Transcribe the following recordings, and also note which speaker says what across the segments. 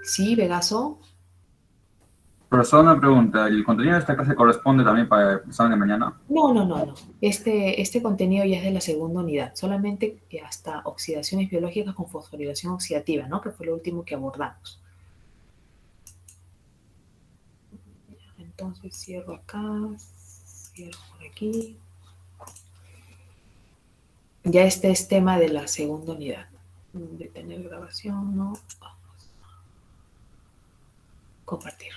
Speaker 1: Sí, Vegaso.
Speaker 2: Profesor, una pregunta. ¿El contenido de esta clase corresponde también para el examen de mañana?
Speaker 1: No, no, no, no. Este contenido ya es de la segunda unidad, solamente hasta oxidaciones biológicas con fosforilación oxidativa, ¿no? Que fue lo último que abordamos. Entonces cierro acá, cierro por aquí. Ya este es tema de la segunda unidad. Detener grabación, ¿no? Vamos a compartir.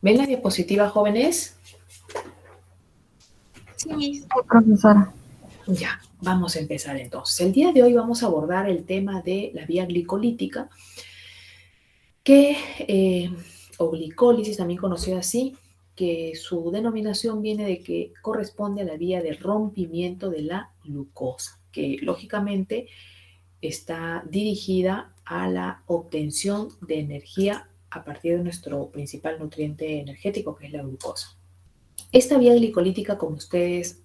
Speaker 1: ¿Ven la diapositiva, jóvenes?
Speaker 3: Sí, profesora.
Speaker 1: Ya, vamos a empezar entonces. El día de hoy vamos a abordar el tema de la vía glicolítica, que, o glicólisis, también conocida así, que su denominación viene de que corresponde a la vía de rompimiento de la glucosa, que lógicamente está dirigida a la obtención de energía a partir de nuestro principal nutriente energético, que es la glucosa. Esta vía glicolítica, como ustedes,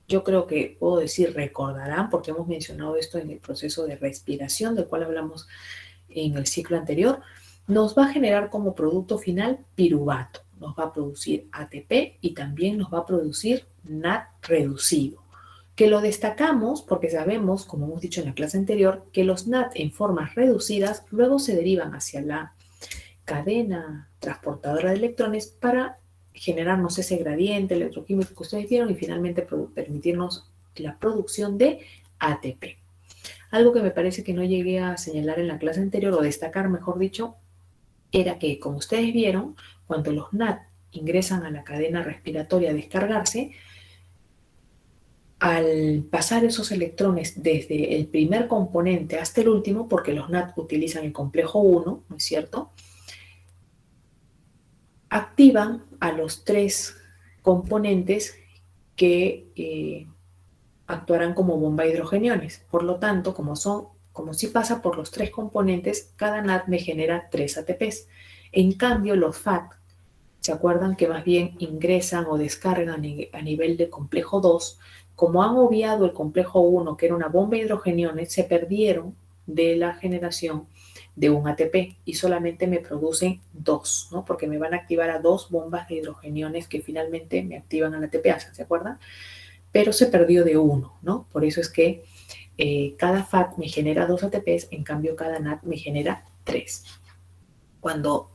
Speaker 1: yo creo que puedo decir, recordarán, porque hemos mencionado esto en el proceso de respiración, del cual hablamos en el ciclo anterior, nos va a generar como producto final piruvato, nos va a producir ATP y también nos va a producir NAD reducido, que lo destacamos porque sabemos, como hemos dicho en la clase anterior, que los NAD en formas reducidas luego se derivan hacia la cadena transportadora de electrones para generarnos ese gradiente electroquímico que ustedes vieron y finalmente permitirnos la producción de ATP. Algo que me parece que no llegué a señalar en la clase anterior, o destacar, mejor dicho, era que, como ustedes vieron, cuando los NAD ingresan a la cadena respiratoria a descargarse, al pasar esos electrones desde el primer componente hasta el último, porque los NAD utilizan el complejo 1, ¿no es cierto?, activan a los tres componentes que actuarán como bomba de hidrogeniones. Por lo tanto, como si pasa por los tres componentes, cada NAD me genera 3 ATPs. En cambio, los FAT, ¿se acuerdan que más bien ingresan o descargan a nivel de complejo 2? Como han obviado el complejo 1, que era una bomba de hidrogeniones, se perdieron de la generación de un ATP y solamente me producen 2, ¿no? Porque me van a activar a 2 bombas de hidrogeniones que finalmente me activan al ATPasa, ¿se acuerdan? Pero se perdió de 1, ¿no? Por eso es que cada FAT me genera 2 ATPs, en cambio cada NAD me genera 3. Cuando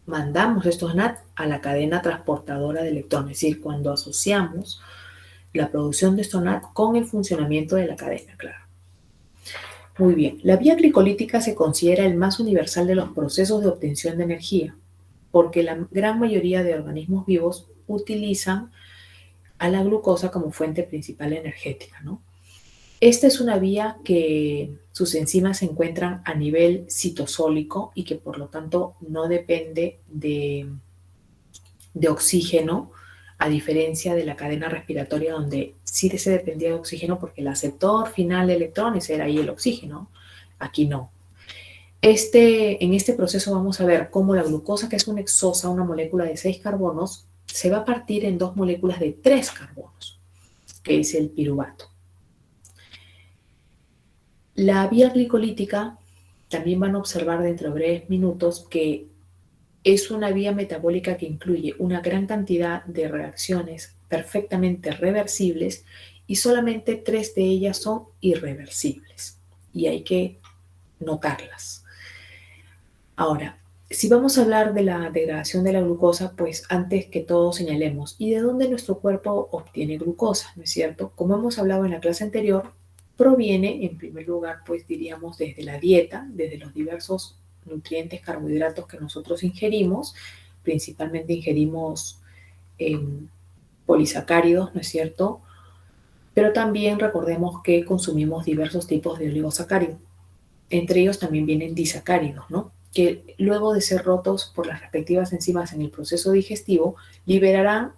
Speaker 1: mandamos estos NAD a la cadena transportadora de electrones, es decir, cuando asociamos la producción de estos NAD con el funcionamiento de la cadena, claro. Muy bien, la vía glicolítica se considera el más universal de los procesos de obtención de energía, porque la gran mayoría de organismos vivos utilizan a la glucosa como fuente principal energética, ¿no? Esta es una vía que sus enzimas se encuentran a nivel citosólico y que por lo tanto no depende de oxígeno, a diferencia de la cadena respiratoria donde sí se dependía de oxígeno porque el aceptor final de electrones era ahí el oxígeno, aquí no. En este proceso vamos a ver cómo la glucosa, que es una hexosa, una molécula de 6 carbonos, se va a partir en 2 moléculas de 3 carbonos, que es el piruvato. La vía glicolítica, también van a observar dentro de breves minutos que es una vía metabólica que incluye una gran cantidad de reacciones perfectamente reversibles y solamente 3 de ellas son irreversibles y hay que notarlas. Ahora, si vamos a hablar de la degradación de la glucosa, pues antes que todo señalemos, ¿y de dónde nuestro cuerpo obtiene glucosa? ¿No es cierto? Como hemos hablado en la clase anterior, proviene, en primer lugar, pues diríamos desde la dieta, desde los diversos nutrientes, carbohidratos que nosotros ingerimos, principalmente ingerimos eh, polisacáridos, ¿no es cierto? Pero también recordemos que consumimos diversos tipos de oligosacáridos. Entre ellos también vienen disacáridos, ¿no? Que luego de ser rotos por las respectivas enzimas en el proceso digestivo, liberarán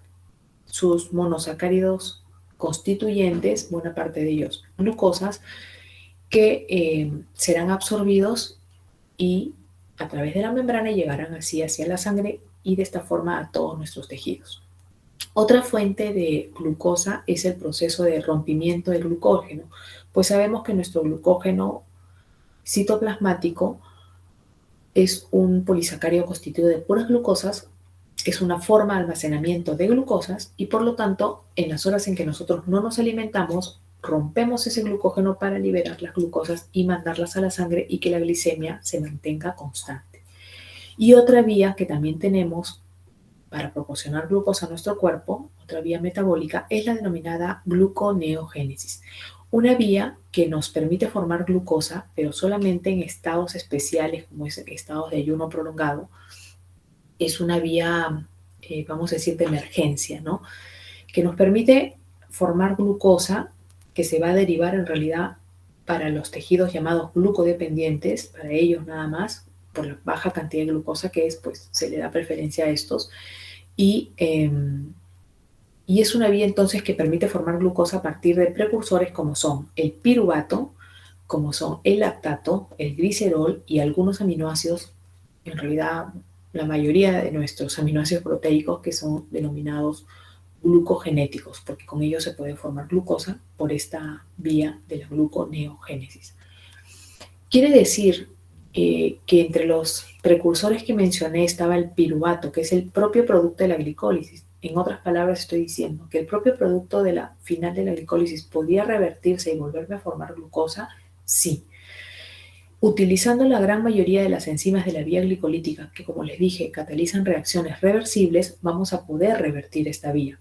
Speaker 1: sus monosacáridos constituyentes, buena parte de ellos glucosas, que serán absorbidos y a través de la membrana llegarán así hacia la sangre y de esta forma a todos nuestros tejidos. Otra fuente de glucosa es el proceso de rompimiento del glucógeno, pues sabemos que nuestro glucógeno citoplasmático es un polisacárido constituido de puras glucosas, es una forma de almacenamiento de glucosas y por lo tanto en las horas en que nosotros no nos alimentamos rompemos ese glucógeno para liberar las glucosas y mandarlas a la sangre y que la glicemia se mantenga constante. Y otra vía que también tenemos para proporcionar glucosa a nuestro cuerpo, otra vía metabólica, es la denominada gluconeogénesis. Una vía que nos permite formar glucosa, pero solamente en estados especiales, como es estados de ayuno prolongado. Es una vía, vamos a decir, de emergencia, ¿no? Que nos permite formar glucosa que se va a derivar en realidad para los tejidos llamados glucodependientes, para ellos nada más, por la baja cantidad de glucosa que es, pues se le da preferencia a estos. Y es una vía entonces que permite formar glucosa a partir de precursores como son el piruvato, como son el lactato, el glicerol y algunos aminoácidos, en realidad la mayoría de nuestros aminoácidos proteicos que son denominados glucogenéticos, porque con ellos se puede formar glucosa por esta vía de la gluconeogénesis. Quiere decir que entre los precursores que mencioné estaba el piruvato, que es el propio producto de la glicólisis. En otras palabras, estoy diciendo que el propio producto de la final de la glicólisis podía revertirse y volverme a formar glucosa, sí. Utilizando la gran mayoría de las enzimas de la vía glicolítica, que como les dije, catalizan reacciones reversibles, vamos a poder revertir esta vía.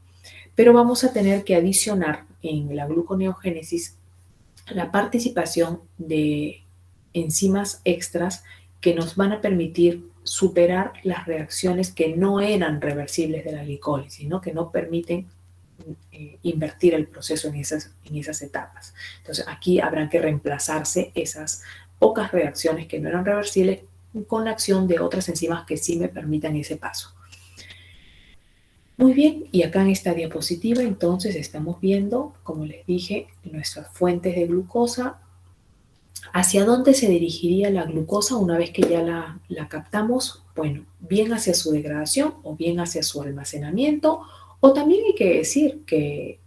Speaker 1: Pero vamos a tener que adicionar en la gluconeogénesis la participación de enzimas extras que nos van a permitir superar las reacciones que no eran reversibles de la glicólisis, ¿no? Que no permiten invertir el proceso en esas etapas. Entonces aquí habrán que reemplazarse esas pocas reacciones que no eran reversibles con la acción de otras enzimas que sí me permitan ese paso. Muy bien, y acá en esta diapositiva entonces estamos viendo, como les dije, nuestras fuentes de glucosa. ¿Hacia dónde se dirigiría la glucosa una vez que ya la captamos? Bueno, bien hacia su degradación o bien hacia su almacenamiento, o también hay que decir que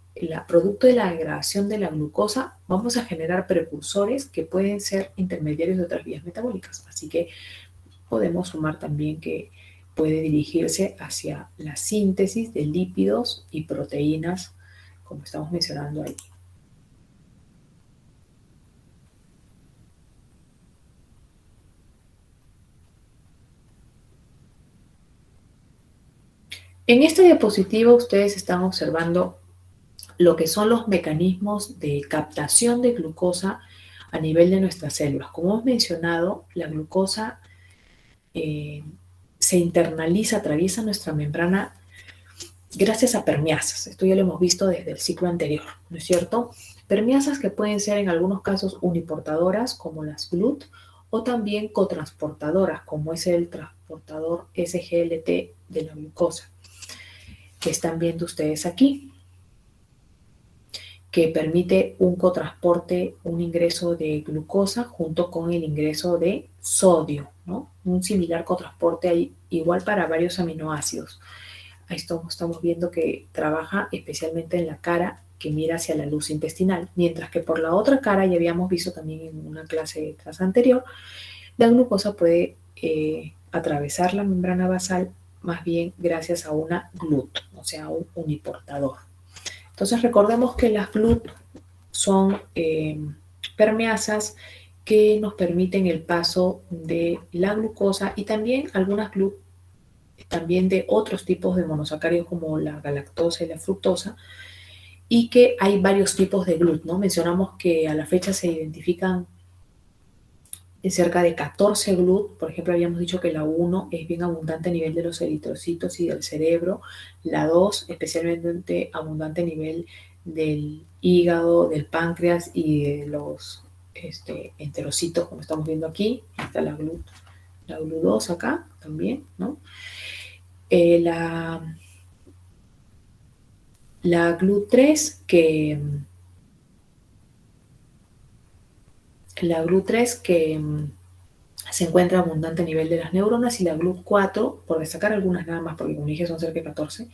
Speaker 1: producto de la degradación de la glucosa vamos a generar precursores que pueden ser intermediarios de otras vías metabólicas. Así que podemos sumar también que puede dirigirse hacia la síntesis de lípidos y proteínas, como estamos mencionando ahí. En esta diapositiva ustedes están observando lo que son los mecanismos de captación de glucosa a nivel de nuestras células. Como hemos mencionado, la glucosa se internaliza, atraviesa nuestra membrana gracias a permeasas. Esto ya lo hemos visto desde el ciclo anterior, ¿no es cierto? Permeasas que pueden ser en algunos casos uniportadoras, como las GLUT, o también cotransportadoras, como es el transportador SGLT de la glucosa, que están viendo ustedes aquí, que permite un cotransporte, un ingreso de glucosa junto con el ingreso de sodio, ¿no? Un similar cotransporte ahí, igual para varios aminoácidos. Ahí estamos viendo que trabaja especialmente en la cara que mira hacia la luz intestinal, mientras que por la otra cara, ya habíamos visto también en una clase anterior, la glucosa puede atravesar la membrana basal más bien gracias a una GLUT, o sea, un uniportador. Entonces recordemos que las GLUT son permeasas que nos permiten el paso de la glucosa y también algunas GLUT también de otros tipos de monosacáridos como la galactosa y la fructosa, y que hay varios tipos de GLUT, ¿no? Mencionamos que a la fecha se identifican cerca de 14 GLUT. Por ejemplo, habíamos dicho que la 1 es bien abundante a nivel de los eritrocitos y del cerebro, la 2 especialmente abundante a nivel del hígado, del páncreas y de los enterocitos, como estamos viendo aquí. Está la GLUT2 acá también, ¿no? La GLUT3 que se encuentra abundante a nivel de las neuronas, y la GLUT4, por destacar algunas nada más, porque como dije son cerca de 14,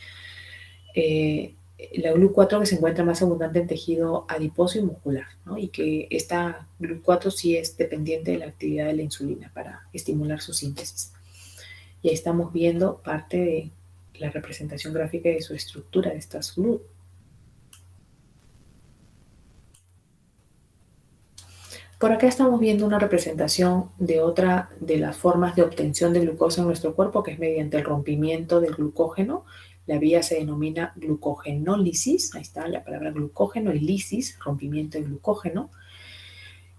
Speaker 1: la GLUT4 que se encuentra más abundante en tejido adiposo y muscular, ¿no? Y que esta GLUT4 sí es dependiente de la actividad de la insulina para estimular su síntesis. Y ahí estamos viendo parte de la representación gráfica de su estructura de estas GLUT. Por acá estamos viendo una representación de otra de las formas de obtención de glucosa en nuestro cuerpo, que es mediante el rompimiento del glucógeno. La vía se denomina glucogenólisis, ahí está la palabra glucógeno y lisis, rompimiento de glucógeno.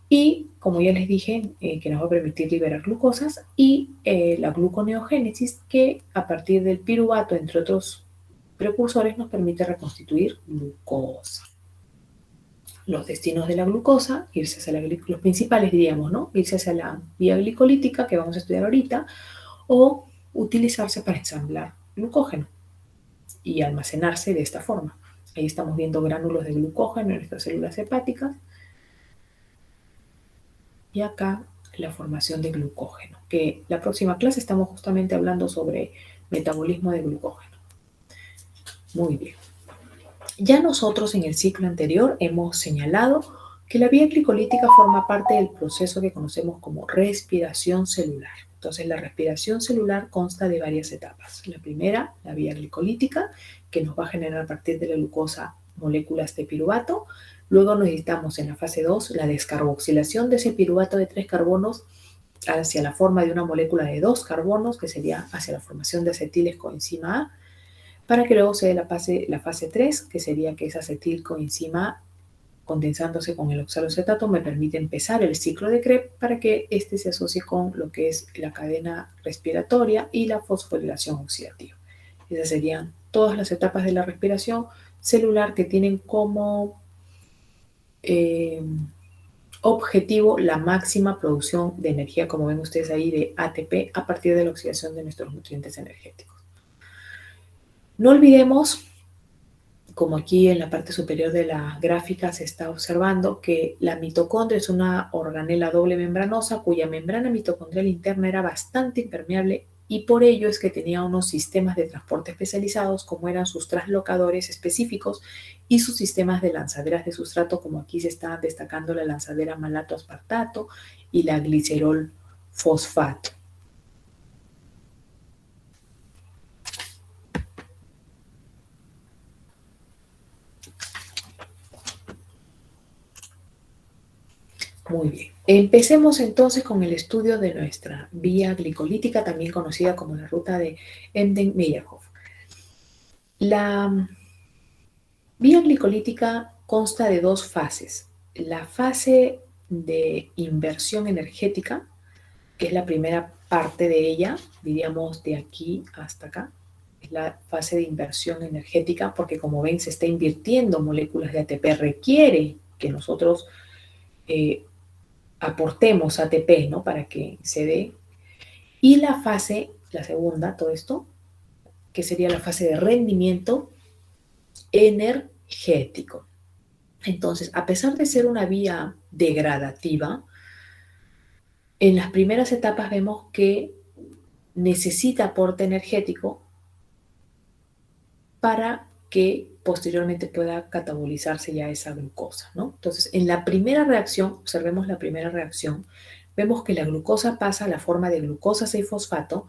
Speaker 1: Y como ya les dije, que nos va a permitir liberar glucosas, y la gluconeogénesis, que a partir del piruvato, entre otros precursores, nos permite reconstituir glucosa. Los destinos de la glucosa, irse hacia los principales diríamos, ¿no? Irse hacia la vía glicolítica, que vamos a estudiar ahorita, o utilizarse para ensamblar glucógeno y almacenarse de esta forma. Ahí estamos viendo gránulos de glucógeno en nuestras células hepáticas, y acá la formación de glucógeno, que la próxima clase estamos justamente hablando sobre metabolismo de glucógeno. Muy bien. Ya nosotros en el ciclo anterior hemos señalado que la vía glicolítica forma parte del proceso que conocemos como respiración celular. Entonces, la respiración celular consta de varias etapas. La primera, la vía glicolítica, que nos va a generar a partir de la glucosa moléculas de piruvato. Luego necesitamos en la fase 2 la descarboxilación de ese piruvato de 3 carbonos hacia la forma de una molécula de 2 carbonos, que sería hacia la formación de acetilcoenzima A, para que luego se dé la fase 3, que sería que esa acetilcoenzima A, condensándose con el oxaloacetato, me permite empezar el ciclo de Krebs para que este se asocie con lo que es la cadena respiratoria y la fosforilación oxidativa. Esas serían todas las etapas de la respiración celular que tienen como objetivo la máxima producción de energía, como ven ustedes ahí, de ATP a partir de la oxidación de nuestros nutrientes energéticos. No olvidemos, como aquí en la parte superior de la gráfica se está observando, que la mitocondria es una organela doble membranosa cuya membrana mitocondrial interna era bastante impermeable, y por ello es que tenía unos sistemas de transporte especializados, como eran sus translocadores específicos y sus sistemas de lanzaderas de sustrato, como aquí se está destacando la lanzadera malato-aspartato y la glicerol fosfato. Muy bien. Empecemos entonces con el estudio de nuestra vía glicolítica, también conocida como la ruta de Embden-Meyerhof. La vía glicolítica consta de 2 fases. La fase de inversión energética, que es la primera parte de ella, diríamos de aquí hasta acá, es la fase de inversión energética, porque como ven se está invirtiendo moléculas de ATP, requiere que nosotros aportemos ATP, ¿no? Para que se dé. Y la fase, la segunda, todo esto, que sería la fase de rendimiento energético. Entonces, a pesar de ser una vía degradativa, en las primeras etapas vemos que necesita aporte energético para que posteriormente pueda catabolizarse ya esa glucosa, ¿no? Entonces, en la primera reacción, observemos la primera reacción, vemos que la glucosa pasa a la forma de glucosa 6-fosfato,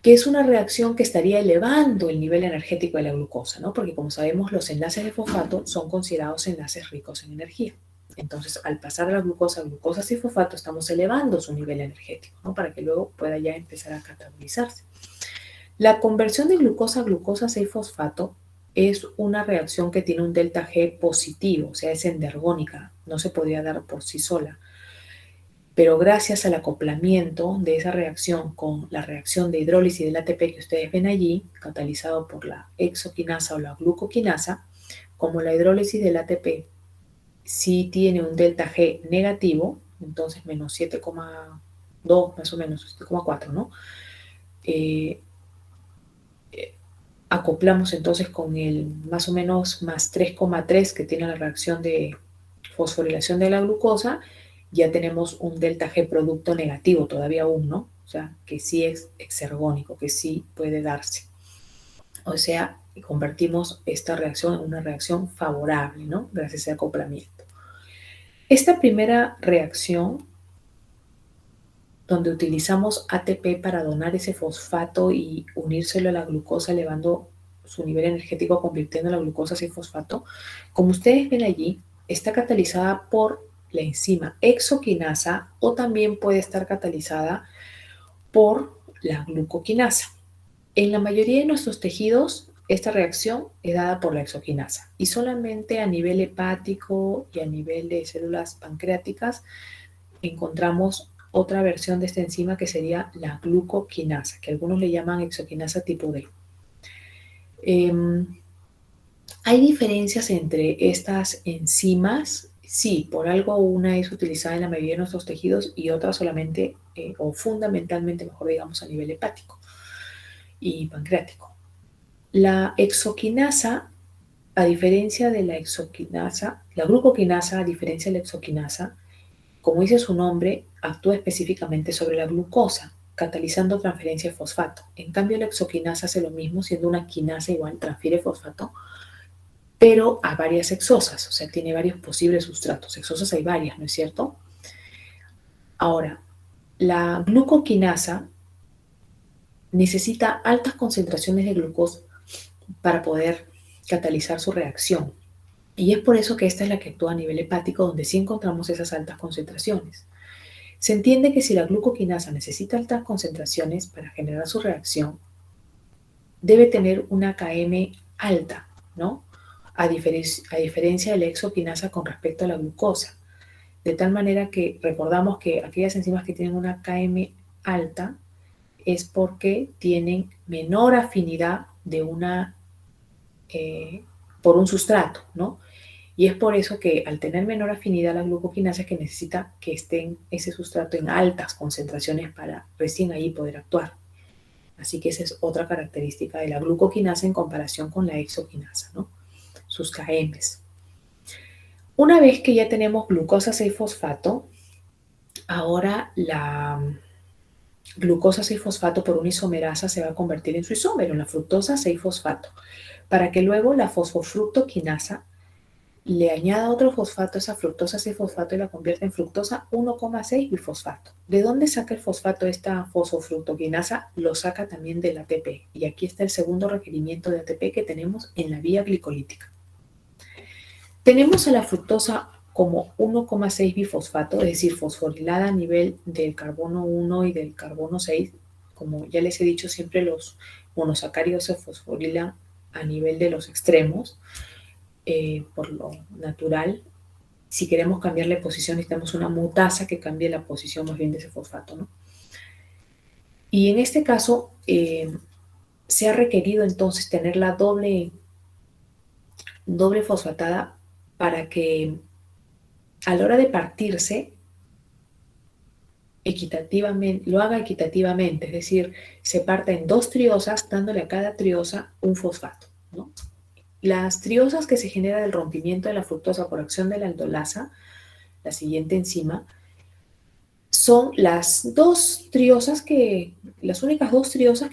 Speaker 1: que es una reacción que estaría elevando el nivel energético de la glucosa, ¿no? Porque como sabemos, los enlaces de fosfato son considerados enlaces ricos en energía. Entonces, al pasar de la glucosa a glucosa 6-fosfato, estamos elevando su nivel energético, ¿no? Para que luego pueda ya empezar a catabolizarse. La conversión de glucosa a glucosa 6-fosfato es una reacción que tiene un delta G positivo, o sea, es endergónica, no se podría dar por sí sola. Pero gracias al acoplamiento de esa reacción con la reacción de hidrólisis del ATP que ustedes ven allí, catalizado por la hexoquinasa o la glucoquinasa, como la hidrólisis del ATP sí tiene un delta G negativo, entonces menos 7,2 más o menos, 7,4, ¿no? Acoplamos entonces con el más o menos más 3,3 que tiene la reacción de fosforilación de la glucosa, ya tenemos un delta G producto negativo, todavía aún, ¿no? O sea, que sí es exergónico, que sí puede darse. O sea, convertimos esta reacción en una reacción favorable, ¿no? Gracias al acoplamiento. Esta primera reacción, donde utilizamos ATP para donar ese fosfato y unírselo a la glucosa, elevando su nivel energético, convirtiendo la glucosa en fosfato, como ustedes ven allí, está catalizada por la enzima hexoquinasa o también puede estar catalizada por la glucoquinasa. En la mayoría de nuestros tejidos, esta reacción es dada por la hexoquinasa y solamente a nivel hepático y a nivel de células pancreáticas encontramos otra versión de esta enzima que sería la glucoquinasa, que algunos le llaman hexoquinasa tipo D. ¿Hay diferencias entre estas enzimas? Sí, por algo una es utilizada en la mayoría de nuestros tejidos y otra solamente o fundamentalmente, mejor digamos, a nivel hepático y pancreático. La hexoquinasa, a diferencia de la hexoquinasa, la glucoquinasa, a diferencia de la hexoquinasa, como dice su nombre, actúa específicamente sobre la glucosa, catalizando transferencia de fosfato. En cambio, la hexoquinasa hace lo mismo, siendo una quinasa igual, transfiere fosfato, pero a varias hexosas, o sea, tiene varios posibles sustratos. Hexosas hay varias, ¿no es cierto? Ahora, la glucoquinasa necesita altas concentraciones de glucosa para poder catalizar su reacción. Y es por eso que esta es la que actúa a nivel hepático, donde sí encontramos esas altas concentraciones. Se entiende que si la glucoquinasa necesita altas concentraciones para generar su reacción, debe tener una Km alta, ¿no? A diferencia de la hexoquinasa con respecto a la glucosa. De tal manera que recordamos que aquellas enzimas que tienen una Km alta es porque tienen menor afinidad de por un sustrato, ¿no? Y es por eso que al tener menor afinidad la glucoquinasa es que necesita que esté ese sustrato en altas concentraciones para recién ahí poder actuar. Así que esa es otra característica de la glucoquinasa en comparación con la hexoquinasa, ¿no? Sus KMs. Una vez que ya tenemos glucosa 6-fosfato, ahora la glucosa 6-fosfato por una isomerasa se va a convertir en su isómero, en la fructosa 6-fosfato, para que luego la fosfofructoquinasa le añada otro fosfato a esa fructosa 6-fosfato y la convierte en fructosa 1,6-bifosfato. ¿De dónde saca el fosfato esta fosfofructoquinasa? Lo saca también del ATP. Y aquí está el segundo requerimiento de ATP que tenemos en la vía glicolítica. Tenemos a la fructosa como 1,6-bifosfato, es decir, fosforilada a nivel del carbono 1 y del carbono 6. Como ya les he dicho, siempre los monosacáridos se fosforilan a nivel de los extremos. Por lo natural, si queremos cambiarle posición necesitamos una mutasa que cambie la posición más bien de ese fosfato, ¿no? Y en este caso se ha requerido entonces tener la doble fosfatada para que a la hora de partirse equitativamente, lo haga equitativamente, es decir, se parta en dos triosas dándole a cada triosa un fosfato, ¿no? Las triosas que se genera del rompimiento de la fructosa por acción de la aldolasa, la siguiente enzima, son las únicas dos triosas que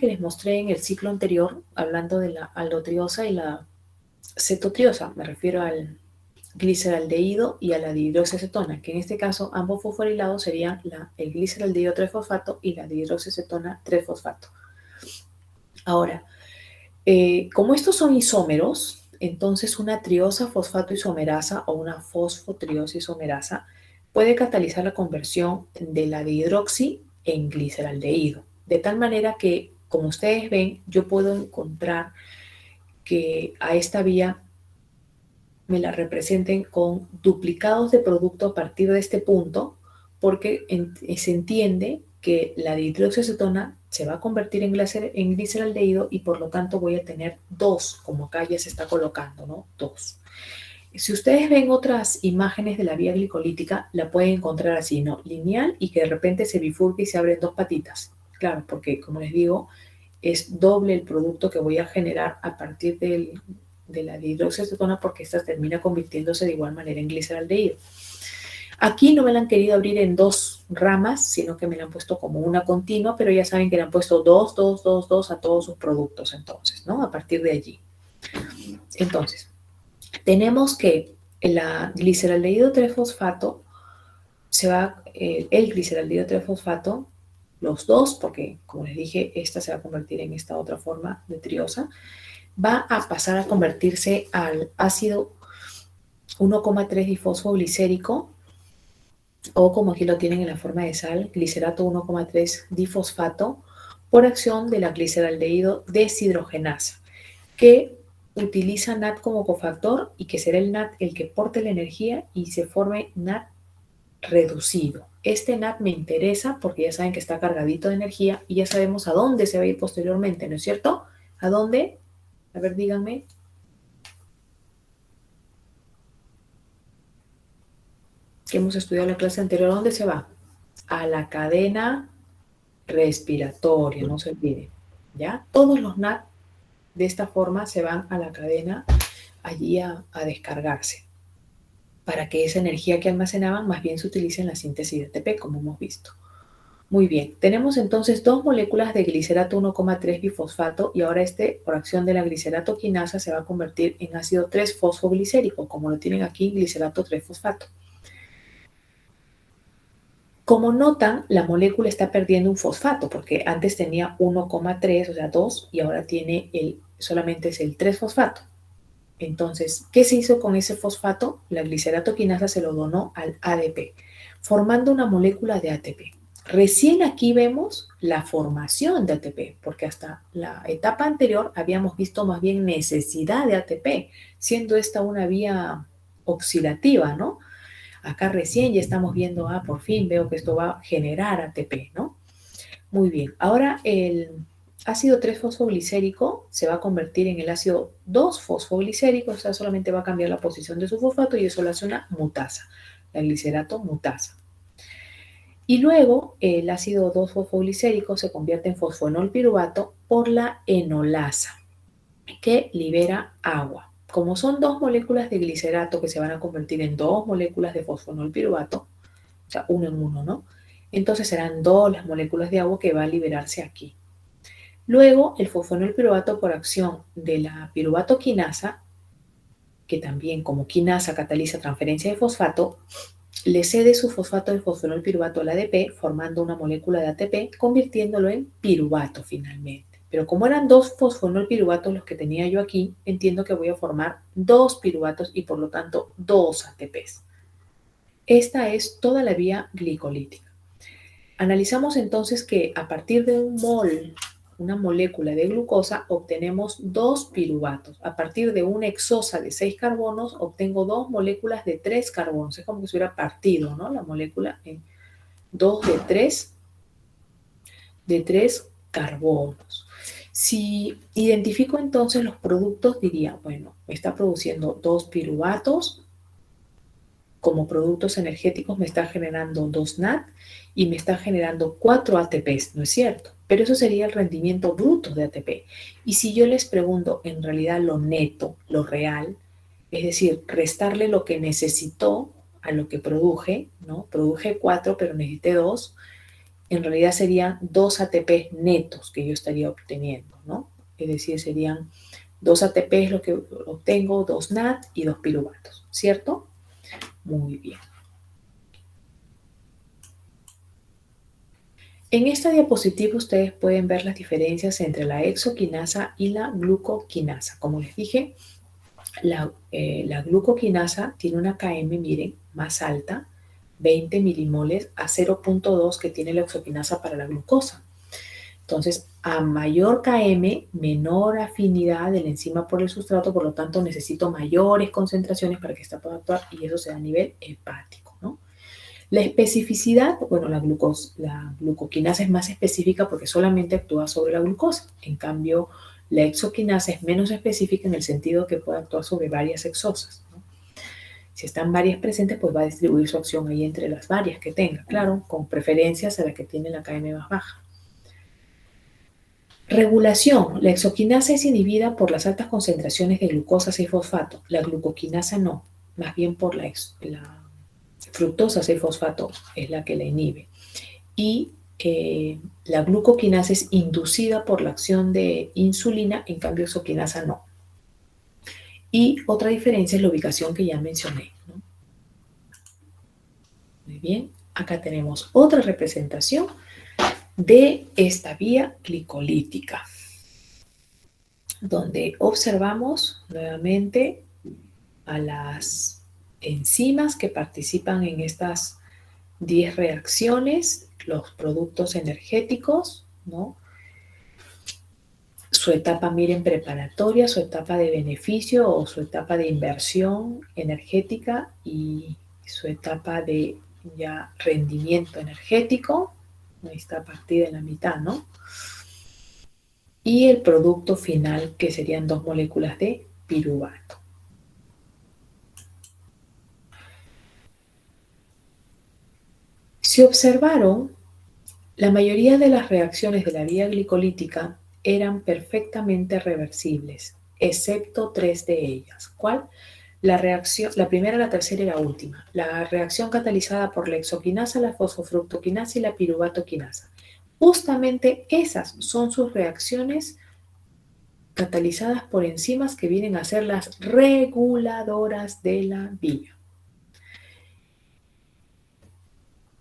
Speaker 1: les mostré en el ciclo anterior, hablando de la aldotriosa y la cetotriosa. Me refiero al gliceraldehído y a la dihidroxiacetona, que en este caso ambos fosforilados serían el gliceraldehído 3-fosfato y la dihidroxiacetona 3-fosfato. Ahora, como estos son isómeros, entonces una triosa fosfato isomerasa o una fosfotriosa isomerasa puede catalizar la conversión de la dihidroxi en gliceraldehído. De tal manera que, como ustedes ven, yo puedo encontrar que a esta vía me la representen con duplicados de producto a partir de este punto, porque se entiende que la dihidroxiacetona se va a convertir en gliceraldehído y por lo tanto voy a tener dos, como acá ya se está colocando, ¿no? Dos. Si ustedes ven otras imágenes de la vía glicolítica, la pueden encontrar así, ¿no? Lineal y que de repente se bifurca y se abren dos patitas. Claro, porque como les digo, es doble el producto que voy a generar a partir de la dihidroxiacetona porque esta termina convirtiéndose de igual manera en gliceraldehído. Aquí no me la han querido abrir en dos ramas, sino que me la han puesto como una continua, pero ya saben que le han puesto 2, 2, 2, 2 a todos sus productos entonces, ¿no? A partir de allí. Entonces, tenemos que la gliceraldehído 3-fosfato el gliceraldehído 3-fosfato, los dos, porque como les dije, esta se va a convertir en esta otra forma de triosa, va a pasar a convertirse al ácido 1,3 difosfoglicérico, o como aquí lo tienen en la forma de sal, glicerato 1,3 difosfato, por acción de la gliceraldehído deshidrogenasa, que utiliza NAD como cofactor y que será el NAD el que porte la energía y se forme NAD reducido. Este NAD me interesa porque ya saben que está cargadito de energía y ya sabemos a dónde se va a ir posteriormente, ¿no es cierto? ¿A dónde? A ver, díganme. Que hemos estudiado en la clase anterior, ¿a dónde se va? A la cadena respiratoria, no se olviden, ¿ya? Todos los NAD de esta forma se van a la cadena allí a descargarse, para que esa energía que almacenaban más bien se utilice en la síntesis de ATP, como hemos visto. Muy bien, tenemos entonces dos moléculas de glicerato 1,3 bifosfato y ahora por acción de la glicerato quinasa se va a convertir en ácido 3-fosfoglicérico, como lo tienen aquí, glicerato 3-fosfato. Como notan, la molécula está perdiendo un fosfato, porque antes tenía 1,3, o sea 2, y ahora tiene solamente es el 3-fosfato. Entonces, ¿qué se hizo con ese fosfato? La glicerato quinasa se lo donó al ADP, formando una molécula de ATP. Recién aquí vemos la formación de ATP, porque hasta la etapa anterior habíamos visto más bien necesidad de ATP, siendo esta una vía oxidativa, ¿no? Acá recién ya estamos viendo, por fin veo que esto va a generar ATP, ¿no? Muy bien, ahora el ácido 3-fosfoglicérico se va a convertir en el ácido 2-fosfoglicérico, o sea, solamente va a cambiar la posición de su fosfato y eso lo hace una mutasa, la glicerato mutasa. Y luego el ácido 2-fosfoglicérico se convierte en fosfonolpiruvato por la enolasa, que libera agua. Como son dos moléculas de glicerato que se van a convertir en dos moléculas de fosfonolpiruvato, o sea, uno en uno, ¿no? Entonces serán dos las moléculas de agua que va a liberarse aquí. Luego, el fosfonolpiruvato por acción de la piruvato quinasa, que también como quinasa cataliza transferencia de fosfato, le cede su fosfato de fosfonolpiruvato al ADP, formando una molécula de ATP, convirtiéndolo en piruvato finalmente. Pero como eran dos fosfonolpiruvatos los que tenía yo aquí, entiendo que voy a formar dos piruvatos y por lo tanto dos ATPs. Esta es toda la vía glicolítica. Analizamos entonces que a partir de un mol, una molécula de glucosa, obtenemos dos piruvatos. A partir de una hexosa de 6 carbonos, obtengo dos moléculas de 3 carbonos. Es como que se hubiera partido, ¿no? La molécula en 2 de 3 carbonos. Si identifico entonces los productos, diría, bueno, me está produciendo dos piruvatos, como productos energéticos me está generando 2 NAD y me está generando 4 ATPs, ¿no es cierto? Pero eso sería el rendimiento bruto de ATP. Y si yo les pregunto en realidad lo neto, lo real, es decir, restarle lo que necesitó a lo que produje, ¿no? Produje 4, pero necesité 2, en realidad serían 2 ATPs netos que yo estaría obteniendo, ¿no? Es decir, serían 2 ATPs lo que obtengo, 2 NAD y 2 piruvatos, ¿cierto? Muy bien. En esta diapositiva ustedes pueden ver las diferencias entre la hexoquinasa y la glucoquinasa. Como les dije, la glucoquinasa tiene una KM, miren, más alta, 20 milimoles a 0,2 que tiene la hexoquinasa para la glucosa. Entonces, a mayor KM, menor afinidad de la enzima por el sustrato, por lo tanto necesito mayores concentraciones para que esta pueda actuar y eso se da a nivel hepático, ¿no? La especificidad, bueno, la glucoquinasa es más específica porque solamente actúa sobre la glucosa. En cambio, la hexoquinasa es menos específica en el sentido que puede actuar sobre varias hexosas, ¿no? Si están varias presentes, pues va a distribuir su acción ahí entre las varias que tenga, claro, con preferencias a la que tiene la KM más baja. Regulación. La hexoquinasa es inhibida por las altas concentraciones de glucosa 6-fosfato. La glucoquinasa no, más bien por la fructosa 6-fosfato es la que la inhibe. Y la glucoquinasa es inducida por la acción de insulina, en cambio exoquinasa no. Y otra diferencia es la ubicación que ya mencioné, ¿no? Muy bien, acá tenemos otra representación de esta vía glicolítica, donde observamos nuevamente a las enzimas que participan en estas 10 reacciones, los productos energéticos, ¿no? Su etapa, miren, preparatoria, su etapa de beneficio o su etapa de inversión energética y su etapa de ya rendimiento energético. Ahí está partida en la mitad, ¿no? Y el producto final, que serían 2 moléculas de piruvato. Se observaron, la mayoría de las reacciones de la vía glicolítica eran perfectamente reversibles, excepto 3 de ellas. ¿Cuál? La primera, la tercera y la última. La reacción catalizada por la exoquinasa, la fosfofructoquinasa y la piruvatoquinasa. Justamente esas son sus reacciones catalizadas por enzimas que vienen a ser las reguladoras de la vía.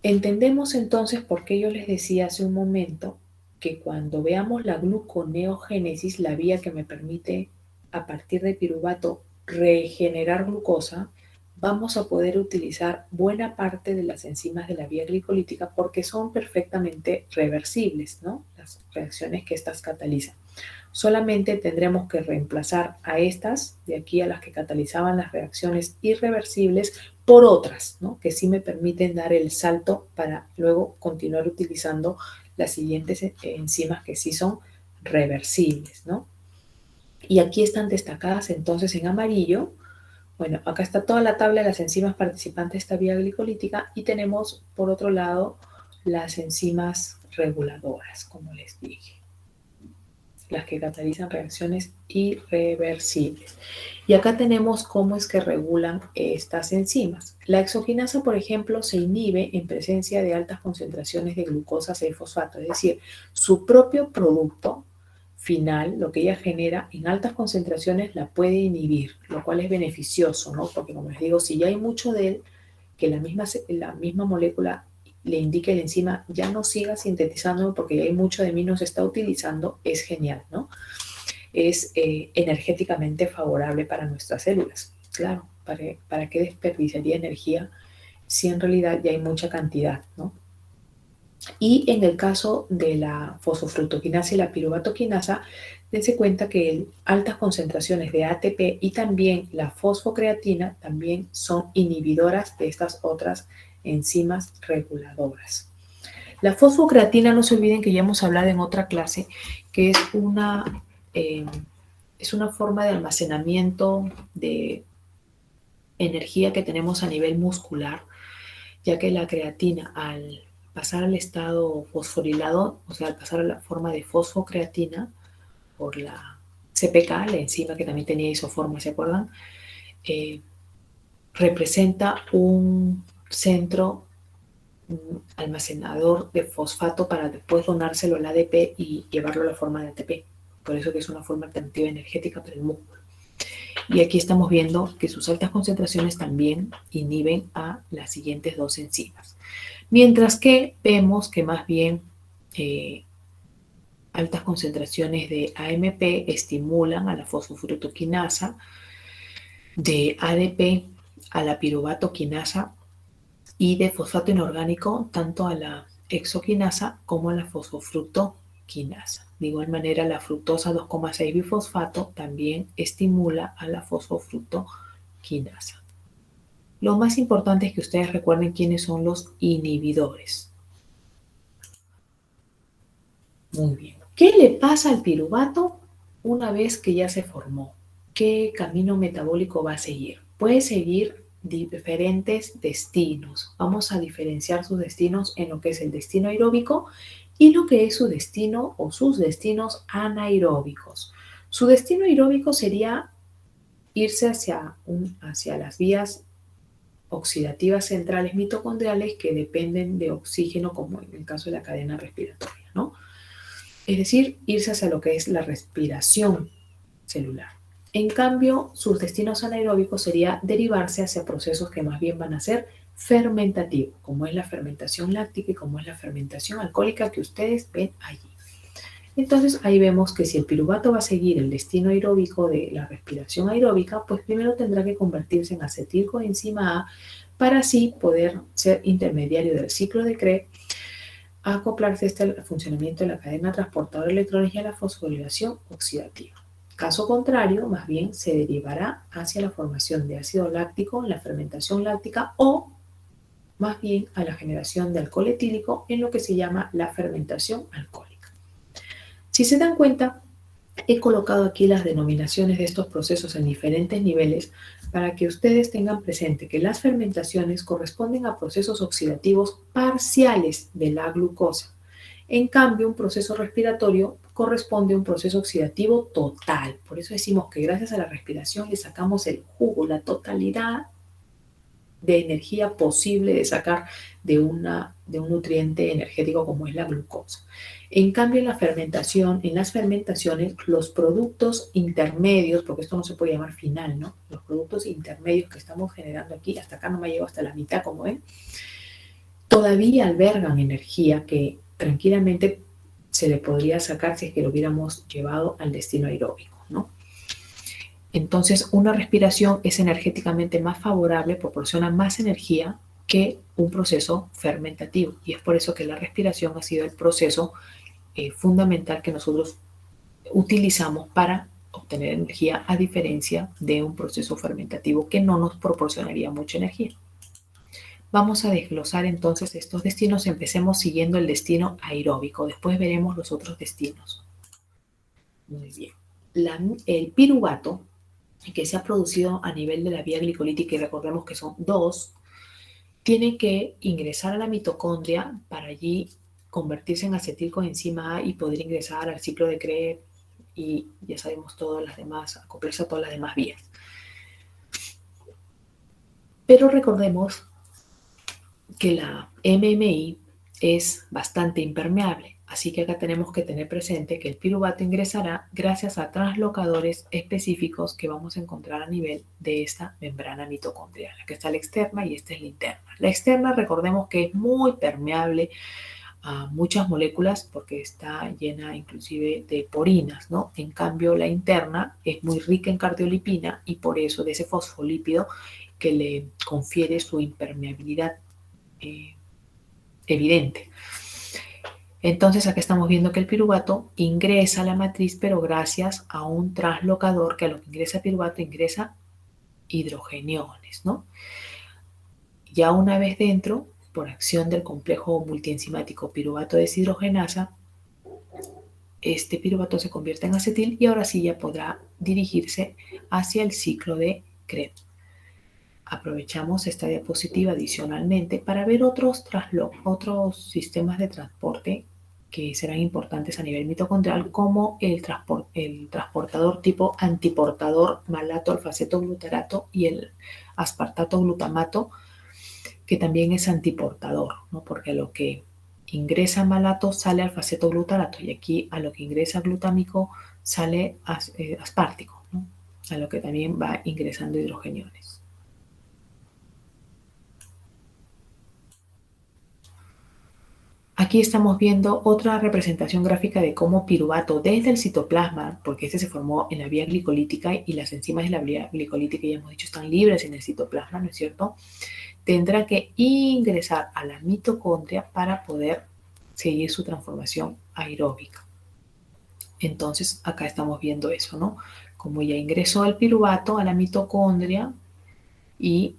Speaker 1: Entendemos entonces por qué yo les decía hace un momento que cuando veamos la gluconeogénesis, la vía que me permite a partir de piruvato regenerar glucosa, vamos a poder utilizar buena parte de las enzimas de la vía glicolítica porque son perfectamente reversibles, ¿no? Las reacciones que estas catalizan. Solamente tendremos que reemplazar a estas, de aquí a las que catalizaban las reacciones irreversibles, por otras, ¿no? Que sí me permiten dar el salto para luego continuar utilizando las siguientes enzimas que sí son reversibles, ¿no? Y aquí están destacadas entonces en amarillo. Bueno, acá está toda la tabla de las enzimas participantes de esta vía glicolítica y tenemos por otro lado las enzimas reguladoras, como les dije, las que catalizan reacciones irreversibles. Y acá tenemos cómo es que regulan estas enzimas. La exoquinasa, por ejemplo, se inhibe en presencia de altas concentraciones de glucosa 6-fosfato, es decir, su propio producto final, lo que ella genera en altas concentraciones, la puede inhibir, lo cual es beneficioso, ¿no? Porque como les digo, si ya hay mucho de él, que la misma molécula le indique a la enzima ya no siga sintetizando porque ya hay mucho de mí, no se está utilizando, es genial, ¿no? Es energéticamente favorable para nuestras células. Claro, ¿para qué desperdiciaría energía si en realidad ya hay mucha cantidad, ¿no? Y en el caso de la fosfofructoquinasa y la piruvatoquinasa, dense cuenta que altas concentraciones de ATP y también la fosfocreatina también son inhibidoras de estas otras enzimas reguladoras. La fosfocreatina, no se olviden que ya hemos hablado en otra clase, que es una forma de almacenamiento de energía que tenemos a nivel muscular, ya que la creatina al pasar al estado fosforilado, o sea, al pasar a la forma de fosfocreatina por la CPK, la enzima que también tenía isoforma, ¿se acuerdan? Representa un centro almacenador de fosfato para después donárselo al ADP y llevarlo a la forma de ATP. Por eso que es una forma alternativa energética para el músculo. Y aquí estamos viendo que sus altas concentraciones también inhiben a las siguientes dos enzimas. Mientras que vemos que más bien altas concentraciones de AMP estimulan a la fosfofructoquinasa, de ADP a la piruvatoquinasa y de fosfato inorgánico tanto a la exoquinasa como a la fosfofructoquinasa. De igual manera, la fructosa 2,6 bifosfato también estimula a la fosfofructoquinasa. Lo más importante es que ustedes recuerden quiénes son los inhibidores. Muy bien. ¿Qué le pasa al piruvato una vez que ya se formó? ¿Qué camino metabólico va a seguir? Puede seguir diferentes destinos. Vamos a diferenciar sus destinos en lo que es el destino aeróbico y lo que es su destino o sus destinos anaeróbicos. Su destino aeróbico sería irse hacia las vías oxidativas centrales mitocondriales que dependen de oxígeno, como en el caso de la cadena respiratoria, ¿no? Es decir, irse hacia lo que es la respiración celular. En cambio, sus destinos anaeróbicos sería derivarse hacia procesos que más bien van a ser fermentativos, como es la fermentación láctica y como es la fermentación alcohólica que ustedes ven allí. Entonces ahí vemos que si el piruvato va a seguir el destino aeróbico de la respiración aeróbica, pues primero tendrá que convertirse en acetilcoenzima A para así poder ser intermediario del ciclo de Krebs, acoplarse al funcionamiento de la cadena transportadora de electrones y a la fosforilación oxidativa. Caso contrario, más bien se derivará hacia la formación de ácido láctico en la fermentación láctica o más bien a la generación de alcohol etílico en lo que se llama la fermentación alcohólica. Si se dan cuenta, he colocado aquí las denominaciones de estos procesos en diferentes niveles para que ustedes tengan presente que las fermentaciones corresponden a procesos oxidativos parciales de la glucosa. En cambio, un proceso respiratorio corresponde a un proceso oxidativo total. Por eso decimos que gracias a la respiración le sacamos el jugo, la totalidad de energía posible de sacar de un nutriente energético como es la glucosa. En cambio, en las fermentaciones, los productos intermedios, porque esto no se puede llamar final, ¿no? Los productos intermedios que estamos generando aquí, hasta acá no me llevo hasta la mitad, como ven, todavía albergan energía que tranquilamente se le podría sacar si es que lo hubiéramos llevado al destino aeróbico, ¿no? Entonces, una respiración es energéticamente más favorable, proporciona más energía que un proceso fermentativo. Y es por eso que la respiración ha sido el proceso fundamental que nosotros utilizamos para obtener energía, a diferencia de un proceso fermentativo que no nos proporcionaría mucha energía. Vamos a desglosar entonces estos destinos. Empecemos siguiendo el destino aeróbico. Después veremos los otros destinos. Muy bien. El piruvato, que se ha producido a nivel de la vía glicolítica, y recordemos que son dos, tiene que ingresar a la mitocondria para allí convertirse en acetilcoenzima A y poder ingresar al ciclo de Krebs y ya sabemos todas las demás, acoplarse a todas las demás vías. Pero recordemos que la MMI es bastante impermeable, así que acá tenemos que tener presente que el piruvato ingresará gracias a translocadores específicos que vamos a encontrar a nivel de esta membrana mitocondrial. Aquí está la externa y esta es la interna. La externa, recordemos que es muy permeable a muchas moléculas porque está llena inclusive de porinas, ¿no? En cambio, la interna es muy rica en cardiolipina y por eso de ese fosfolípido que le confiere su impermeabilidad evidente. Entonces acá estamos viendo que el piruvato ingresa a la matriz, pero gracias a un translocador que a lo que ingresa el piruvato ingresa hidrogeniones, ¿no? Ya una vez dentro, por acción del complejo multienzimático piruvato deshidrogenasa, este piruvato se convierte en acetil y ahora sí ya podrá dirigirse hacia el ciclo de Krebs. Aprovechamos esta diapositiva adicionalmente para ver otros sistemas de transporte que serán importantes a nivel mitocondrial, como el transportador tipo antiportador malato alfaceto glutarato y el aspartato glutamato, que también es antiportador, ¿no? Porque a lo que ingresa malato sale alfaceto glutarato y aquí a lo que ingresa glutámico sale aspartico, ¿no? A lo que también va ingresando hidrogeniones. Aquí estamos viendo otra representación gráfica de cómo piruvato desde el citoplasma, porque este se formó en la vía glicolítica y las enzimas de la vía glicolítica, ya hemos dicho, están libres en el citoplasma, ¿no es cierto? Tendrá que ingresar a la mitocondria para poder seguir su transformación aeróbica. Entonces, acá estamos viendo eso, ¿no? Como ya ingresó el piruvato a la mitocondria y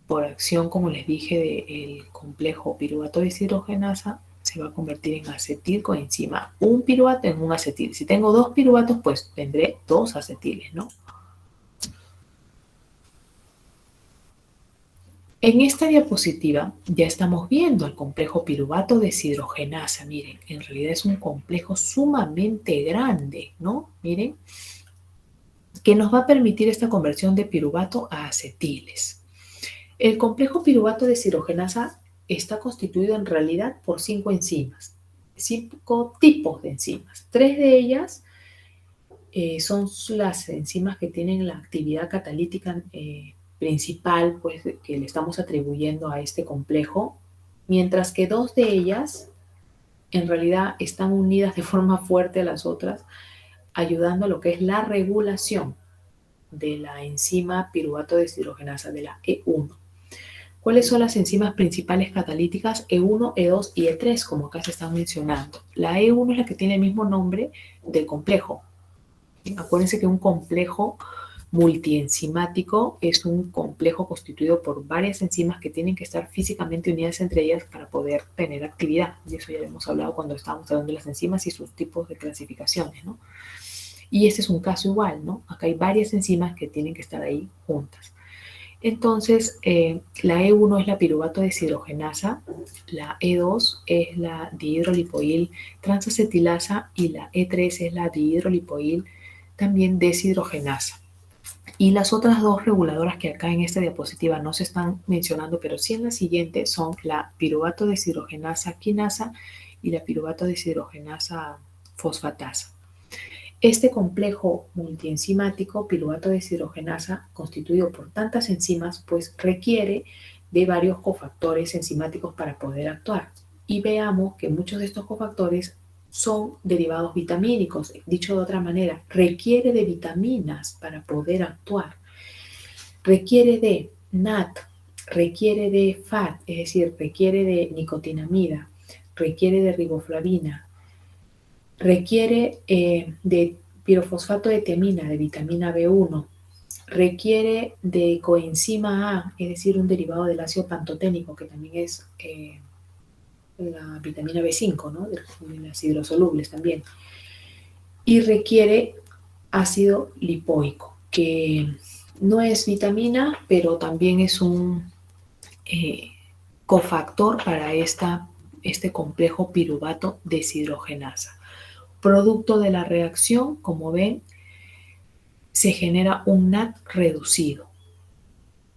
Speaker 1: por acción, como les dije, del complejo piruvato deshidrogenasa, se va a convertir en acetilcoenzima. Un piruvato en un acetil. Si tengo dos piruvatos, pues tendré dos acetiles, ¿no? En esta diapositiva ya estamos viendo el complejo piruvato deshidrogenasa. Miren, en realidad es un complejo sumamente grande, ¿no? Miren, que nos va a permitir esta conversión de piruvato a acetiles. El complejo piruvato deshidrogenasa está constituido en realidad por 5 enzimas, 5 tipos de enzimas. 3 de ellas son las enzimas que tienen la actividad catalítica principal, pues, que le estamos atribuyendo a este complejo, mientras que 2 de ellas en realidad están unidas de forma fuerte a las otras, ayudando a lo que es la regulación de la enzima piruvato deshidrogenasa, de la E1. ¿Cuáles son las enzimas principales catalíticas? E1, E2 y E3, como acá se están mencionando. La E1 es la que tiene el mismo nombre del complejo. Acuérdense que un complejo multienzimático es un complejo constituido por varias enzimas que tienen que estar físicamente unidas entre ellas para poder tener actividad. Y eso ya lo hemos hablado cuando estábamos hablando de las enzimas y sus tipos de clasificaciones, ¿no? Y este es un caso igual, ¿no? Acá hay varias enzimas que tienen que estar ahí juntas. Entonces, la E1 es la piruvato deshidrogenasa, la E2 es la dihidrolipoil transacetilasa y la E3 es la dihidrolipoil también deshidrogenasa. Y las otras 2 reguladoras que acá en esta diapositiva no se están mencionando, pero sí en la siguiente, son la piruvato deshidrogenasa quinasa y la piruvato deshidrogenasa fosfatasa. Este complejo multienzimático, piruvato deshidrogenasa, constituido por tantas enzimas, pues requiere de varios cofactores enzimáticos para poder actuar. Y veamos que muchos de estos cofactores son derivados vitamínicos. Dicho de otra manera, requiere de vitaminas para poder actuar. Requiere de NAT, requiere de FAT, es decir, requiere de nicotinamida, requiere de riboflavina, requiere de pirofosfato de tiamina, de vitamina B1, requiere de coenzima A, es decir, un derivado del ácido pantoténico, que también es la vitamina B5, ¿no? De las hidrosolubles también. Y requiere ácido lipoico, que no es vitamina, pero también es un cofactor para este complejo piruvato deshidrogenasa. Producto de la reacción, como ven, se genera un NAT reducido,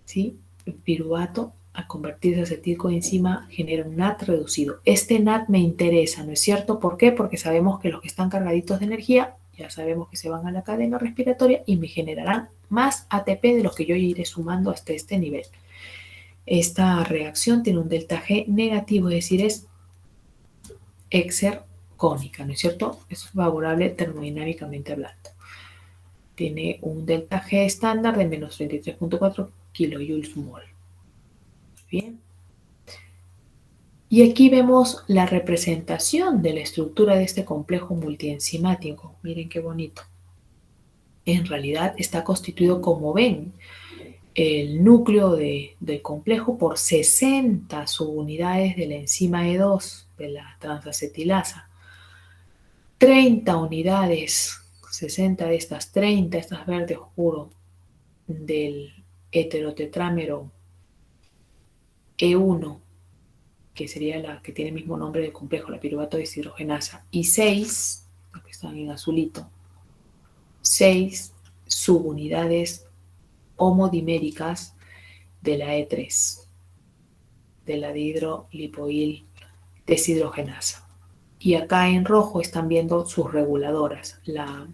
Speaker 1: ¿sí? El piruvato, al convertirse a acetilcoenzima, genera un NAT reducido. Este NAT me interesa, ¿no es cierto? ¿Por qué? Porque sabemos que los que están cargaditos de energía, ya sabemos que se van a la cadena respiratoria y me generarán más ATP de los que yo iré sumando hasta este nivel. Esta reacción tiene un delta G negativo, es decir, es exercónica, ¿no es cierto? Es favorable termodinámicamente hablando. Tiene un delta G estándar de menos 33.4 kilojoules mol. Bien. Y aquí vemos la representación de la estructura de este complejo multienzimático. Miren qué bonito. En realidad está constituido, como ven, el núcleo del complejo por 60 subunidades de la enzima E2, de la transacetilasa. 30 unidades, 60 de estas, 30, estas verde oscuro, del heterotetrámero E1, que sería la que tiene el mismo nombre del complejo, la piruvato deshidrogenasa, y 6, los que están en azulito, 6 subunidades homodiméricas de la E3, de la dihidrolipoil deshidrogenasa. Y acá en rojo están viendo sus reguladoras, la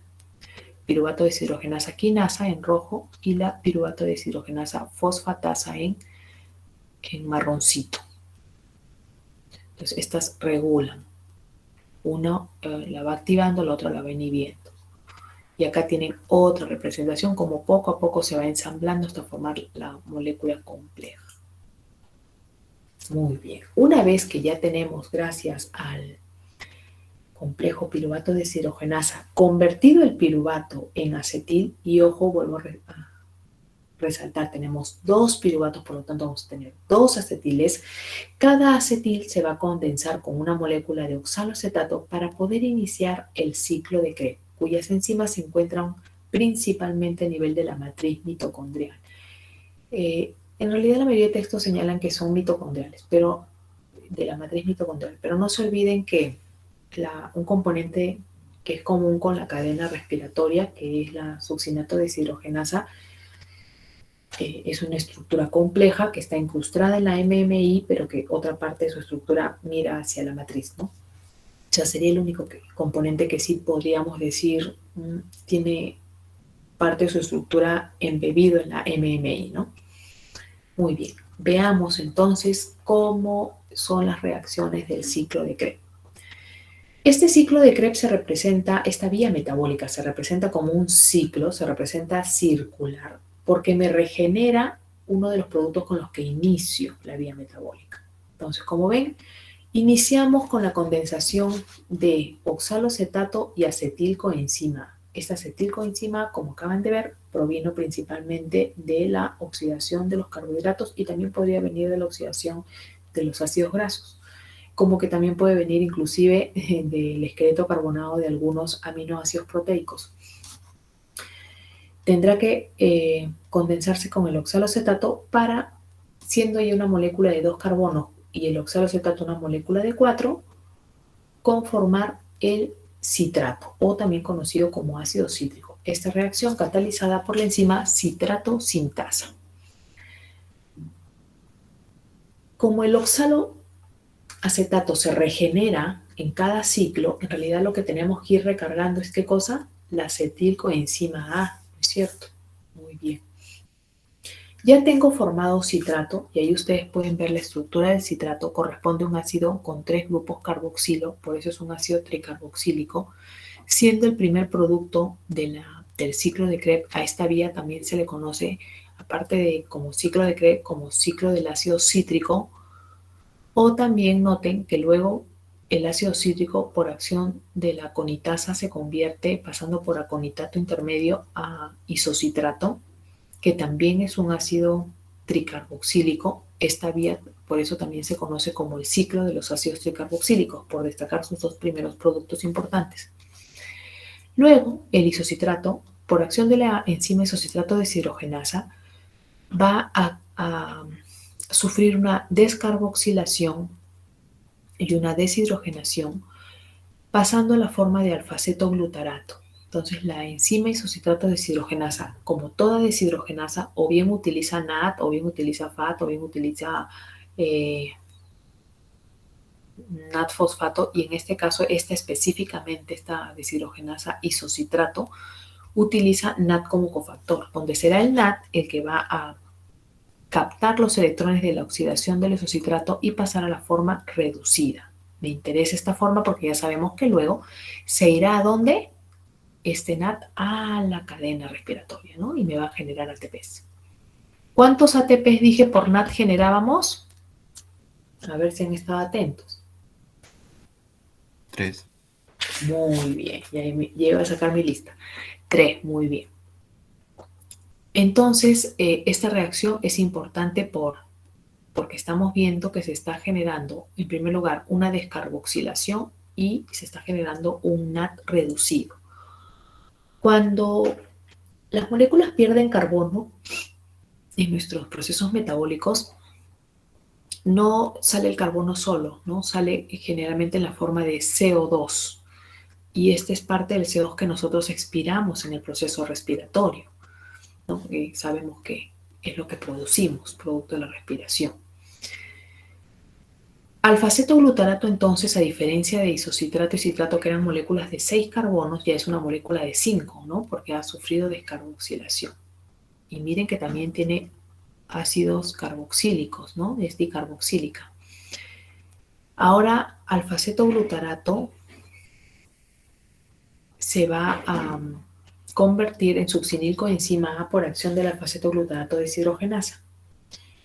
Speaker 1: piruvato deshidrogenasa quinasa en rojo y la piruvato deshidrogenasa fosfatasa en marroncito. Entonces, estas regulan. Uno la va activando, la otra la va inhibiendo. Y acá tienen otra representación, como poco a poco se va ensamblando hasta formar la molécula compleja. Muy bien. Una vez que ya tenemos, gracias al complejo piruvato deshidrogenasa, convertido el piruvato en acetil, y ojo, vuelvo a resaltar, tenemos 2 piruvatos, por lo tanto vamos a tener 2 acetiles. Cada acetil se va a condensar con una molécula de oxaloacetato para poder iniciar el ciclo de Krebs, cuyas enzimas se encuentran principalmente a nivel de la matriz mitocondrial. En realidad la mayoría de textos señalan que son mitocondriales, pero de la matriz mitocondrial, pero no se olviden que un componente que es común con la cadena respiratoria, que es la succinato deshidrogenasa, Es una estructura compleja que está incrustada en la MMI, pero que otra parte de su estructura mira hacia la matriz, ¿no? O sea, sería el único componente que sí podríamos decir tiene parte de su estructura embebido en la MMI, ¿no? Muy bien, veamos entonces cómo son las reacciones del ciclo de Krebs. Este ciclo de Krebs se representa, esta vía metabólica se representa como un ciclo, se representa circular, porque me regenera uno de los productos con los que inicio la vía metabólica. Entonces, como ven, iniciamos con la condensación de oxalocetato y acetilcoenzima A. Esta acetilcoenzima A, como acaban de ver, provino principalmente de la oxidación de los carbohidratos y también podría venir de la oxidación de los ácidos grasos, como que también puede venir inclusive del esqueleto carbonado de algunos aminoácidos proteicos. Tendrá que condensarse con el oxalocetato para, siendo ya una molécula de 2 carbonos y el oxalocetato una molécula de 4, conformar el citrato, o también conocido como ácido cítrico. Esta reacción catalizada por la enzima citrato-sintasa. Como el oxaloacetato se regenera en cada ciclo, en realidad lo que tenemos que ir recargando es ¿qué cosa? La acetilcoenzima A, ¿no es cierto? Muy bien. Ya tengo formado citrato, y ahí ustedes pueden ver la estructura del citrato. Corresponde a un ácido con 3 grupos carboxilo, por eso es un ácido tricarboxílico, siendo el primer producto del ciclo de Krebs. A esta vía también se le conoce, aparte de como ciclo de Krebs, como ciclo del ácido cítrico, o también noten que luego el ácido cítrico por acción de la aconitasa se convierte, pasando por aconitato intermedio, a isocitrato, que también es un ácido tricarboxílico. Esta vía, por eso también se conoce como el ciclo de los ácidos tricarboxílicos, por destacar sus 2 primeros productos importantes. Luego, el isocitrato, por acción de la enzima isocitrato deshidrogenasa, va a sufrir una descarboxilación y una deshidrogenación, pasando a la forma de alfa-cetoglutarato. Entonces, la enzima isocitrato deshidrogenasa, como toda deshidrogenasa, o bien utiliza NAT, o bien utiliza FAT, o bien utiliza NAT-fosfato, y en este caso, específicamente, esta deshidrogenasa isocitrato, utiliza NAT como cofactor, donde será el NAT el que va a captar los electrones de la oxidación del isocitrato y pasar a la forma reducida. Me interesa esta forma porque ya sabemos que luego se irá a ¿dónde? Este NAT a la cadena respiratoria, ¿no? Y me va a generar ATPs. ¿Cuántos ATPs dije por NAT generábamos? A ver si han estado atentos.
Speaker 4: 3.
Speaker 1: Muy bien, ya iba a sacar mi lista. 3, muy bien. Entonces, esta reacción es importante porque estamos viendo que se está generando, en primer lugar, una descarboxilación y se está generando un NAT reducido. Cuando las moléculas pierden carbono en nuestros procesos metabólicos, no sale el carbono solo, ¿no? Sale generalmente en la forma de CO2. Y este es parte del CO2 que nosotros expiramos en el proceso respiratorio, ¿no? Sabemos que es lo que producimos, producto de la respiración. Alfa-cetoglutarato, entonces, a diferencia de isocitrato y citrato, que eran moléculas de 6 carbonos, ya es una molécula de 5, ¿no? Porque ha sufrido descarboxilación. Y miren que también tiene ácidos carboxílicos, ¿no? Es dicarboxílica. Ahora, alfa-cetoglutarato se va a convertir en succinilcoenzima A por acción del alfa-cetoglutarato deshidrogenasa.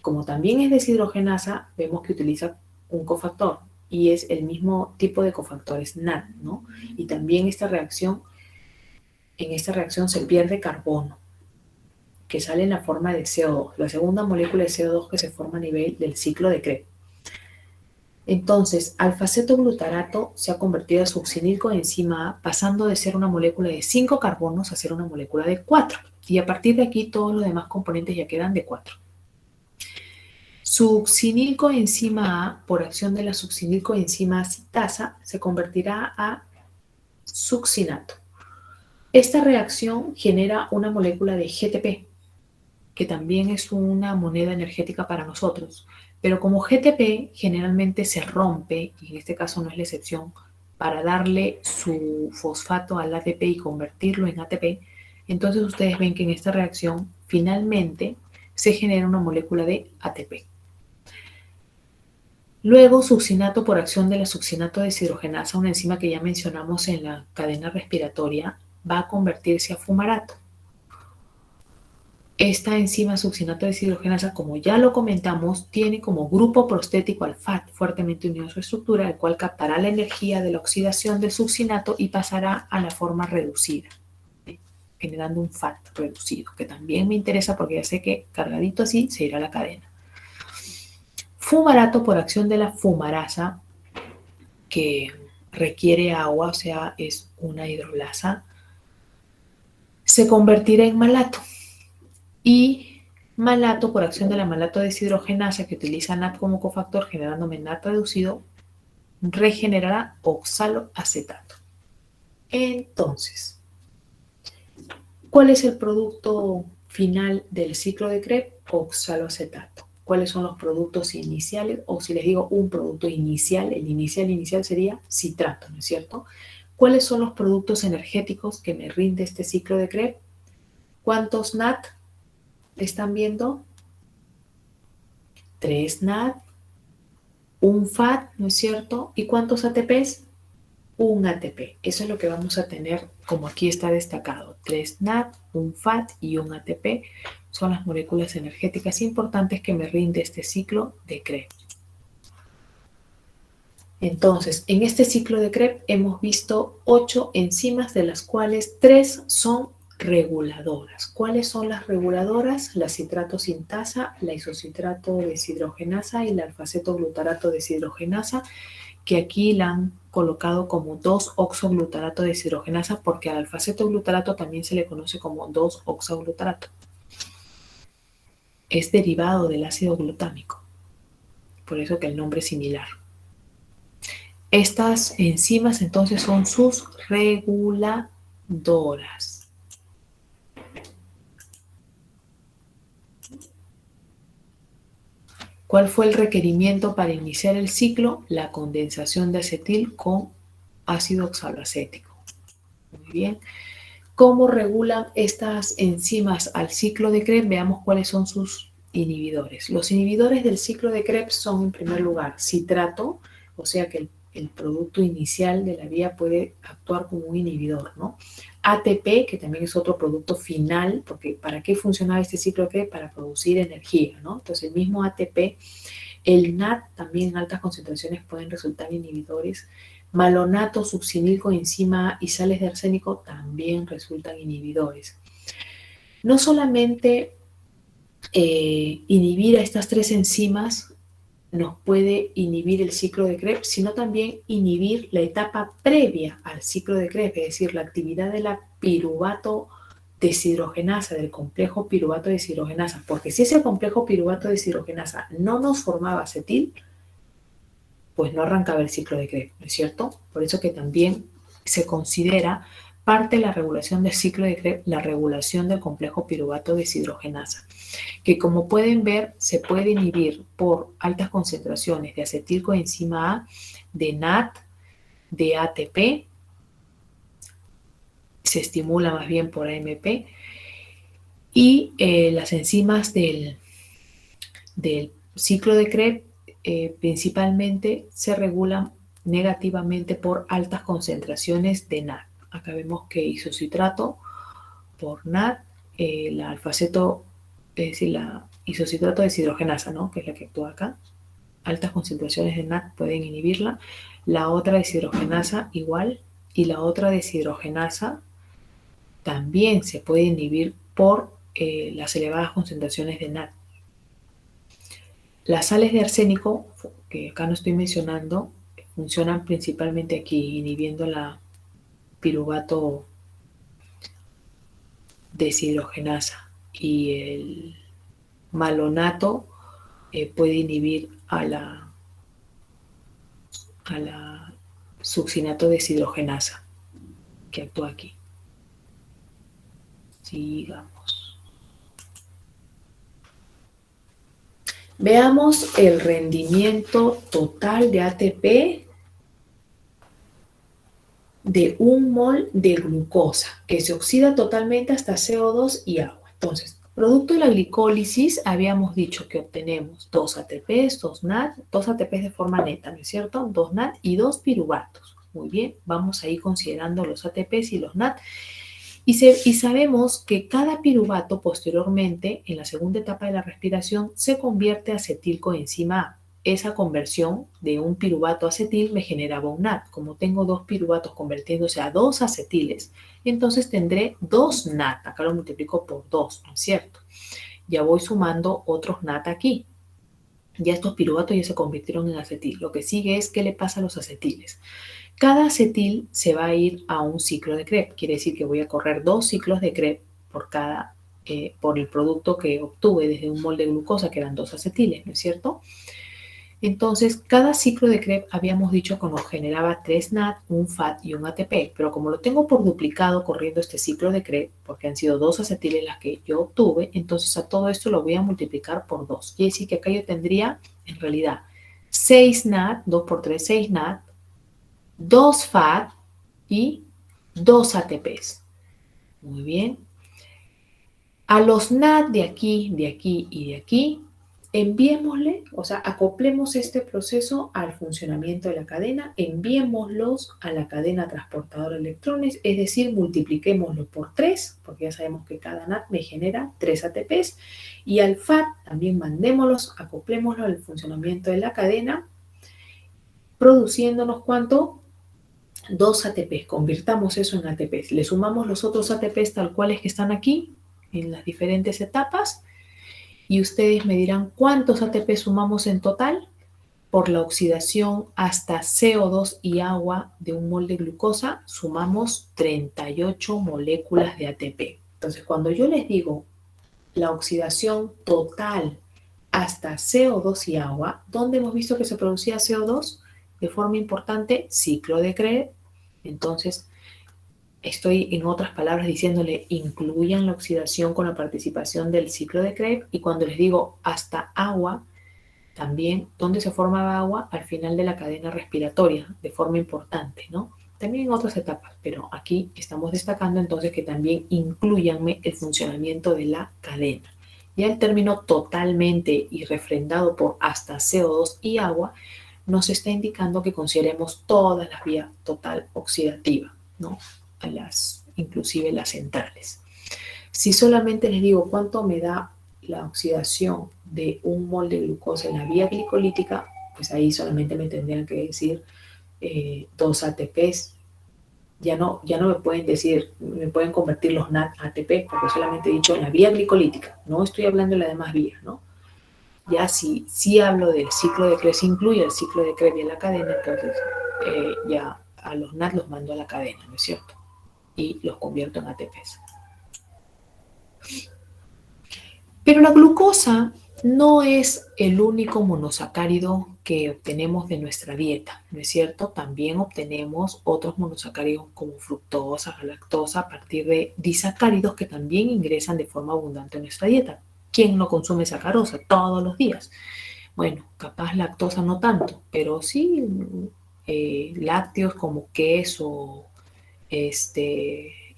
Speaker 1: Como también es deshidrogenasa, vemos que utiliza un cofactor y es el mismo tipo de cofactores NAT, ¿no? Y también en esta reacción se pierde carbono, que sale en la forma de CO2, la segunda molécula de CO2 que se forma a nivel del ciclo de Krebs. Entonces, alfa-cetoglutarato se ha convertido en succinilcoenzima A, pasando de ser una molécula de 5 carbonos a ser una molécula de 4. Y a partir de aquí, todos los demás componentes ya quedan de 4. Succinilcoenzima A, por acción de la succinilcoenzima citasa, se convertirá a succinato. Esta reacción genera una molécula de GTP. que también es una moneda energética para nosotros. Pero como GTP generalmente se rompe, y en este caso no es la excepción, para darle su fosfato al ATP y convertirlo en ATP, entonces ustedes ven que en esta reacción finalmente se genera una molécula de ATP. Luego, succinato por acción de la succinato deshidrogenasa, una enzima que ya mencionamos en la cadena respiratoria, va a convertirse a fumarato. Esta enzima succinato deshidrogenasa, como ya lo comentamos, tiene como grupo prostético al FAT fuertemente unido a su estructura, el cual captará la energía de la oxidación del succinato y pasará a la forma reducida, generando un FAT reducido, que también me interesa porque ya sé que cargadito así se irá a la cadena. Fumarato por acción de la fumarasa, que requiere agua, o sea, es una hidrolasa, se convertirá en malato. Y malato por acción de la malato deshidrogenasa, que utiliza NAT como cofactor, generándome NAT reducido, regenerará oxaloacetato. Entonces, ¿cuál es el producto final del ciclo de Krebs? Oxaloacetato. ¿Cuáles son los productos iniciales? O si les digo un producto inicial, el inicial sería citrato, ¿no es cierto? ¿Cuáles son los productos energéticos que me rinde este ciclo de Krebs? ¿Cuántos NAT están viendo? 3 NAT, un FAT, ¿no es cierto? ¿Y cuántos ATPs? Un ATP. Eso es lo que vamos a tener, como aquí está destacado. 3 NAT, un FAT y un ATP son las moléculas energéticas importantes que me rinde este ciclo de Krebs. Entonces, en este ciclo de Krebs hemos visto 8 enzimas, de las cuales 3 son reguladoras. ¿Cuáles son las reguladoras? La citrato sintasa, la isocitrato deshidrogenasa y la alfa-cetoglutarato deshidrogenasa, que aquí la han colocado como 2-oxoglutarato deshidrogenasa porque al alfa-cetoglutarato también se le conoce como 2-oxoglutarato. Es derivado del ácido glutámico, por eso que el nombre es similar. Estas enzimas entonces son sus reguladoras. ¿Cuál fue el requerimiento para iniciar el ciclo? La condensación de acetil con ácido oxaloacético. Muy bien. ¿Cómo regulan estas enzimas al ciclo de Krebs? Veamos cuáles son sus inhibidores. Los inhibidores del ciclo de Krebs son, en primer lugar, citrato, o sea que el producto inicial de la vía puede actuar como un inhibidor, ¿no? ATP, que también es otro producto final, porque ¿para qué funcionaba este ciclo de Krebs? Para producir energía, ¿no? Entonces, el mismo ATP, el NAT también en altas concentraciones pueden resultar inhibidores. Malonato, succinil con enzima A y sales de arsénico también resultan inhibidores. No solamente inhibir a estas 3 enzimas nos puede inhibir el ciclo de Krebs, sino también inhibir la etapa previa al ciclo de Krebs, es decir, la actividad de la piruvato deshidrogenasa, del complejo piruvato deshidrogenasa, porque si ese complejo piruvato deshidrogenasa no nos formaba acetil, pues no arrancaba el ciclo de Krebs, ¿no es cierto? Por eso que también se considera parte de la regulación del ciclo de Krebs la regulación del complejo piruvato deshidrogenasa, que como pueden ver se puede inhibir por altas concentraciones de acetilcoenzima A, de NAT, de ATP, se estimula más bien por AMP, y las enzimas del ciclo de Krebs principalmente se regulan negativamente por altas concentraciones de NAT. Acá vemos que isocitrato por NAT, la alfa-ceto, es decir, la isocitrato deshidrogenasa, ¿no? Que es la que actúa acá. Altas concentraciones de NAT pueden inhibirla. La otra deshidrogenasa igual, y la otra deshidrogenasa también se puede inhibir por las elevadas concentraciones de NAT. Las sales de arsénico, que acá no estoy mencionando, funcionan principalmente aquí, inhibiendo la piruvato deshidrogenasa, y el malonato puede inhibir a la succinato deshidrogenasa, que actúa aquí. Sigamos. Veamos el rendimiento total de ATP de un mol de glucosa, que se oxida totalmente hasta CO2 y agua. Entonces, producto de la glicólisis, habíamos dicho que obtenemos 2 ATPs, 2 NAD, 2 ATPs de forma neta, ¿no es cierto? 2 NAD y 2 piruvatos. Muy bien, vamos a ir considerando los ATPs y los NAD. Y sabemos que cada piruvato posteriormente, en la segunda etapa de la respiración, se convierte a acetilcoenzima A. Esa conversión de un piruvato a acetil me generaba un NAD. Como tengo 2 piruvatos convirtiéndose a 2 acetiles, entonces tendré 2 NAD. Acá lo multiplico por 2, ¿no es cierto? Ya voy sumando otros NAD aquí. Ya estos piruvatos ya se convirtieron en acetil. Lo que sigue es qué le pasa a los acetiles. Cada acetil se va a ir a un ciclo de Krebs. Quiere decir que voy a correr 2 ciclos de Krebs por el producto que obtuve desde un mol de glucosa, que eran 2 acetiles, ¿no es cierto? Entonces, cada ciclo de Krebs habíamos dicho que nos generaba 3 NAD, un FAT y un ATP, pero como lo tengo por duplicado corriendo este ciclo de Krebs, porque han sido 2 acetiles las que yo obtuve, entonces a todo esto lo voy a multiplicar por 2. Quiere decir que acá yo tendría, en realidad, 6 NAD, 2 por 3, 6 NAD, 2 FAT y 2 ATPs. Muy bien. A los NAD de aquí y de aquí, enviémosle, o sea, acoplemos este proceso al funcionamiento de la cadena, enviémoslos a la cadena transportadora de electrones, es decir, multipliquémoslo por 3, porque ya sabemos que cada NAD me genera 3 ATPs, y al FAT también mandémoslos, acoplémoslo al funcionamiento de la cadena, produciéndonos ¿cuánto? 2 ATPs, convirtamos eso en ATPs, le sumamos los otros ATPs tal cuales que están aquí, en las diferentes etapas, y ustedes me dirán cuántos ATP sumamos en total. Por la oxidación hasta CO2 y agua de un mol de glucosa, sumamos 38 moléculas de ATP. Entonces, cuando yo les digo la oxidación total hasta CO2 y agua, ¿dónde hemos visto que se producía CO2? De forma importante, ciclo de Krebs. Entonces, estoy en otras palabras diciéndole incluyan la oxidación con la participación del ciclo de Krebs, y cuando les digo hasta agua, también ¿dónde se formaba agua? Al final de la cadena respiratoria, de forma importante, ¿no? También en otras etapas, pero aquí estamos destacando entonces que también incluyanme el funcionamiento de la cadena. Ya el término totalmente y refrendado por hasta CO2 y agua nos está indicando que consideremos todas las vías total oxidativa, ¿no? Inclusive las centrales. Si solamente les digo cuánto me da la oxidación de un mol de glucosa en la vía glicolítica, pues ahí solamente me tendrían que decir 2 ATPs. Ya no me pueden decir, me pueden convertir los NAD a ATP, porque solamente he dicho en la vía glicolítica, no estoy hablando de las demás vías, ¿no? Ya si hablo del ciclo de Krebs, incluye el ciclo de Krebs en la cadena, entonces ya a los NAD los mando a la cadena, ¿no es cierto? Y los convierto en ATPs. Pero la glucosa no es el único monosacárido que obtenemos de nuestra dieta, ¿no es cierto? También obtenemos otros monosacáridos como fructosa, galactosa, a partir de disacáridos que también ingresan de forma abundante en nuestra dieta. ¿Quién no consume sacarosa todos los días? Bueno, capaz lactosa no tanto, pero sí lácteos como queso,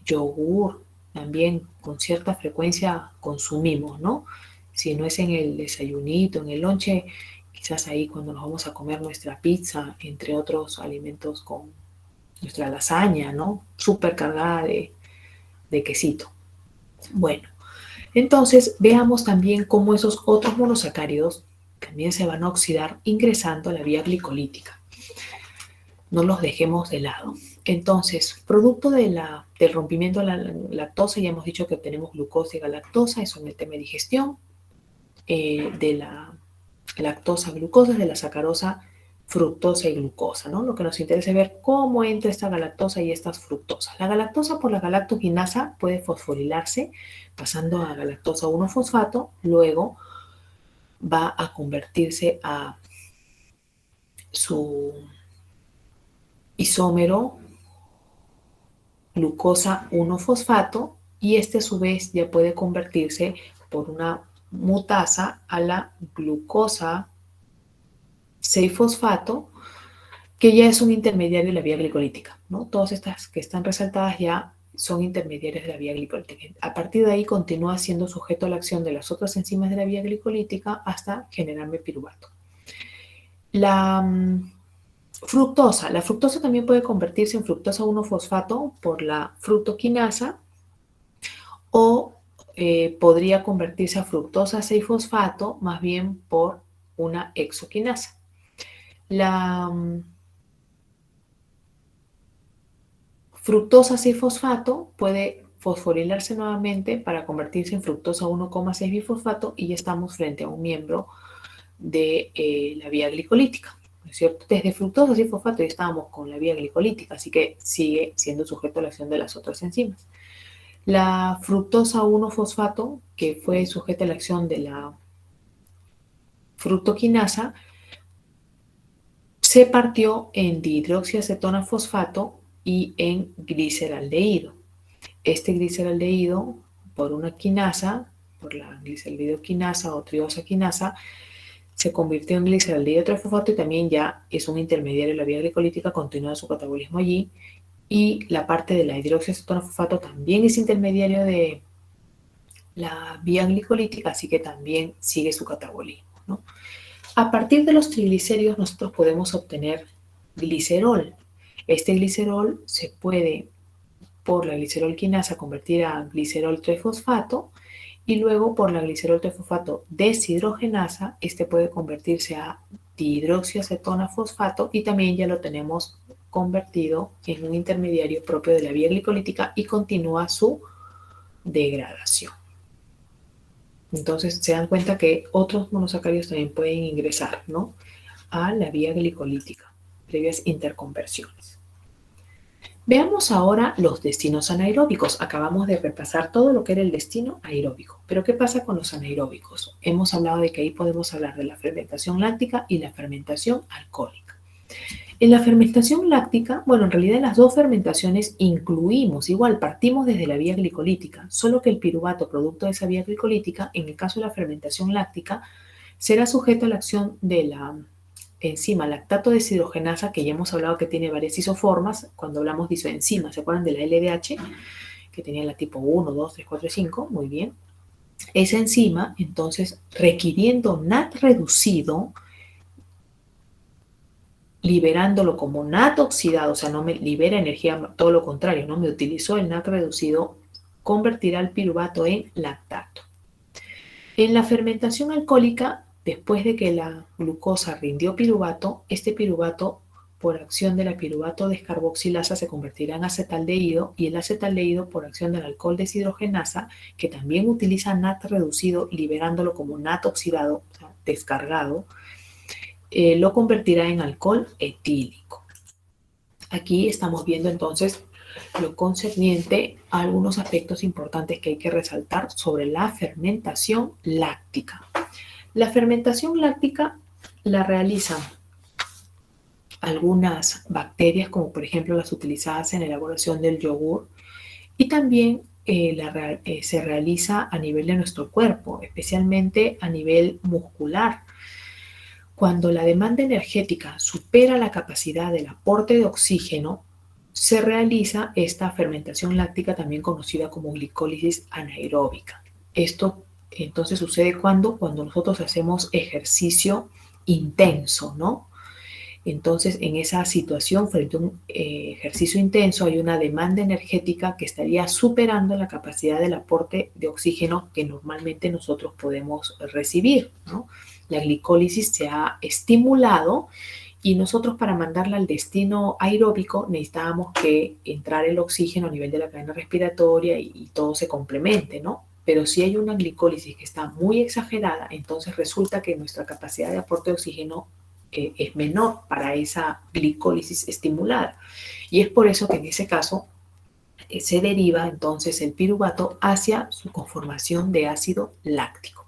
Speaker 1: yogur, también con cierta frecuencia consumimos, ¿no? Si no es en el desayunito, en el lonche, quizás ahí cuando nos vamos a comer nuestra pizza, entre otros alimentos con nuestra lasaña, ¿no? Súper cargada de quesito. Bueno, entonces veamos también cómo esos otros monosacáridos también se van a oxidar ingresando a la vía glicolítica. No los dejemos de lado. Entonces, producto del rompimiento de la lactosa, ya hemos dicho que obtenemos glucosa y galactosa, eso en el tema de digestión, de la lactosa, glucosa, de la sacarosa, fructosa y glucosa, ¿no? Lo que nos interesa es ver cómo entra esta galactosa y estas fructosas. La galactosa por la galactoquinasa puede fosforilarse pasando a galactosa 1-fosfato, luego va a convertirse a su isómero glucosa 1-fosfato, y este a su vez ya puede convertirse por una mutasa a la glucosa 6-fosfato, que ya es un intermediario de la vía glicolítica, ¿no? Todas estas que están resaltadas ya son intermediarios de la vía glicolítica. A partir de ahí continúa siendo sujeto a la acción de las otras enzimas de la vía glicolítica hasta generarme piruvato. La fructosa también puede convertirse en fructosa 1-fosfato por la fructoquinasa o podría convertirse a fructosa 6-fosfato más bien por una hexoquinasa. La fructosa 6-fosfato puede fosforilarse nuevamente para convertirse en fructosa 1,6-bifosfato y ya estamos frente a un miembro de la vía glicolítica, ¿no es cierto? Desde fructosa 6-fosfato ya estábamos con la vía glicolítica, así que sigue siendo sujeto a la acción de las otras enzimas. La fructosa 1-fosfato, que fue sujeta a la acción de la fructoquinasa, se partió en dihidroxiacetona fosfato y en gliceraldehído. Este gliceraldehído, por una quinasa, por la gliceraldehidoquinasa o triosaquinasa, se convirtió en gliceraldehído 3-fosfato y también ya es un intermediario de la vía glicolítica, continúa su catabolismo allí. Y la parte de la hidroxiacetona fosfato también es intermediario de la vía glicolítica, así que también sigue su catabolismo, ¿no? A partir de los triglicéridos nosotros podemos obtener glicerol. Este glicerol se puede, por la glicerol-quinasa, convertir a glicerol 3-fosfato y luego por la glicerol 3-fosfato deshidrogenasa, este puede convertirse a dihidroxiacetona fosfato y también ya lo tenemos convertido en un intermediario propio de la vía glicolítica y continúa su degradación. Entonces se dan cuenta que otros monosacáridos también pueden ingresar, ¿no?, a la vía glicolítica, previas interconversiones. Veamos ahora los destinos anaeróbicos. Acabamos de repasar todo lo que era el destino aeróbico. Pero ¿qué pasa con los anaeróbicos? Hemos hablado de que ahí podemos hablar de la fermentación láctica y la fermentación alcohólica. En la fermentación láctica, bueno, en realidad en las dos fermentaciones incluimos, igual partimos desde la vía glicolítica, solo que el piruvato producto de esa vía glicolítica, en el caso de la fermentación láctica, será sujeto a la acción de la enzima lactato deshidrogenasa, que ya hemos hablado que tiene varias isoformas cuando hablamos de isoenzimas. ¿Se acuerdan de la LDH? Que tenía la tipo 1, 2, 3, 4 y 5, muy bien. Esa enzima, entonces, requiriendo NAT reducido, liberándolo como NAT oxidado, o sea, no me libera energía, todo lo contrario, no me utilizó el NAT reducido, convertirá el piruvato en lactato. En la fermentación alcohólica, después de que la glucosa rindió piruvato, este piruvato, por acción de la piruvato descarboxilasa, se convertirá en acetaldehído y el acetaldehído, por acción del alcohol deshidrogenasa, que también utiliza NAT reducido, liberándolo como NAT oxidado, o sea, descargado, lo convertirá en alcohol etílico. Aquí estamos viendo entonces lo concerniente a algunos aspectos importantes que hay que resaltar sobre la fermentación láctica. La fermentación láctica la realizan algunas bacterias, como por ejemplo las utilizadas en la elaboración del yogur, y también se realiza a nivel de nuestro cuerpo, especialmente a nivel muscular. Cuando la demanda energética supera la capacidad del aporte de oxígeno, se realiza esta fermentación láctica, también conocida como glicólisis anaeróbica. Esto entonces sucede cuando nosotros hacemos ejercicio intenso, ¿no? Entonces, en esa situación, frente a un ejercicio intenso, hay una demanda energética que estaría superando la capacidad del aporte de oxígeno que normalmente nosotros podemos recibir, ¿no? La glicólisis se ha estimulado y nosotros, para mandarla al destino aeróbico, necesitábamos que entrara el oxígeno a nivel de la cadena respiratoria y todo se complemente, ¿no? Pero si hay una glicólisis que está muy exagerada, entonces resulta que nuestra capacidad de aporte de oxígeno es menor para esa glicólisis estimulada. Y es por eso que en ese caso se deriva entonces el piruvato hacia su conformación de ácido láctico.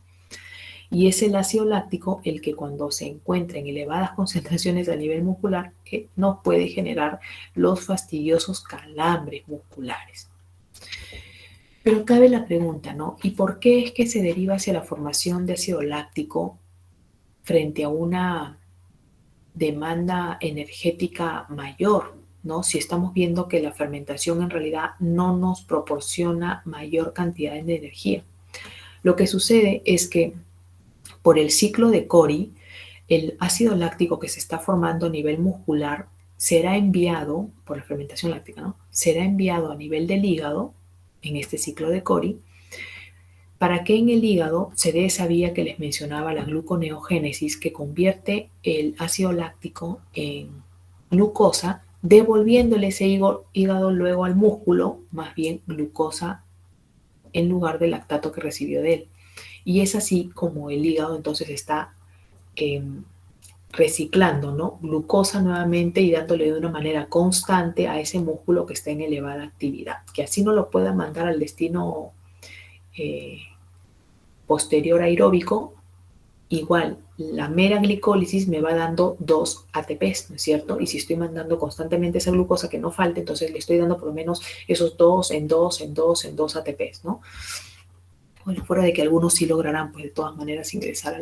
Speaker 1: Y es el ácido láctico el que, cuando se encuentra en elevadas concentraciones a nivel muscular, nos puede generar los fastidiosos calambres musculares. Pero cabe la pregunta, ¿no? ¿Y por qué es que se deriva hacia la formación de ácido láctico frente a una demanda energética mayor, ¿no? Si estamos viendo que la fermentación en realidad no nos proporciona mayor cantidad de energía. Lo que sucede es que por el ciclo de Cori, el ácido láctico que se está formando a nivel muscular será enviado, por la fermentación láctica, ¿no? Será enviado a nivel del hígado, en este ciclo de Cori, para que en el hígado se dé esa vía que les mencionaba, la gluconeogénesis, que convierte el ácido láctico en glucosa, devolviéndole ese hígado luego al músculo, más bien glucosa en lugar del lactato que recibió de él. Y es así como el hígado entonces está reciclando, ¿no? Glucosa nuevamente y dándole de una manera constante a ese músculo que está en elevada actividad, que así no lo pueda mandar al destino posterior aeróbico. Igual, la mera glicólisis me va dando 2 ATPs, ¿no es cierto? Y si estoy mandando constantemente esa glucosa que no falte, entonces le estoy dando por lo menos esos 2 en 2 en 2 en 2 ATPs, ¿no? Bueno, fuera de que algunos sí lograrán, pues de todas maneras, ingresar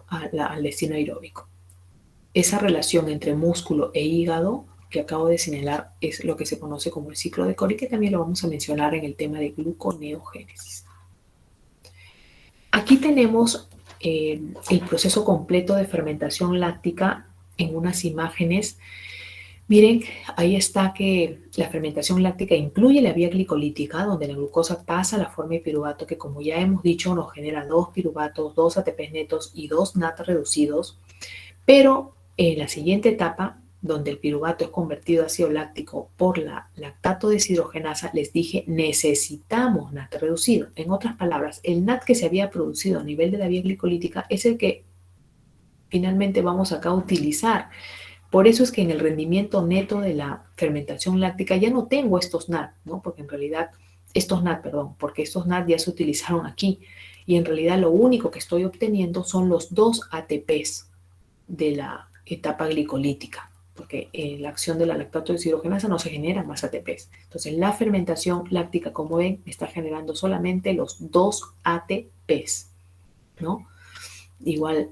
Speaker 1: al destino aeróbico. Esa relación entre músculo e hígado que acabo de señalar es lo que se conoce como el ciclo de Cori, que también lo vamos a mencionar en el tema de gluconeogénesis. Aquí tenemos el proceso completo de fermentación láctica en unas imágenes. Miren, ahí está que la fermentación láctica incluye la vía glicolítica, donde la glucosa pasa a la forma de piruvato, que como ya hemos dicho, nos genera 2 piruvatos, 2 ATPs netos y 2 NAT reducidos. Pero en la siguiente etapa, donde el piruvato es convertido a ácido láctico por la lactato deshidrogenasa, les dije, necesitamos NAT reducido. En otras palabras, el NAT que se había producido a nivel de la vía glicolítica es el que finalmente vamos acá a utilizar. Por eso es que en el rendimiento neto de la fermentación láctica ya no tengo estos NAT, ¿no? Porque en realidad, porque estos NAT ya se utilizaron aquí. Y en realidad lo único que estoy obteniendo son los 2 ATPs de la etapa glicolítica, porque en la acción de la lactato deshidrogenasa no se generan más ATPs. Entonces la fermentación láctica, como ven, está generando solamente los 2 ATPs, ¿no? Igual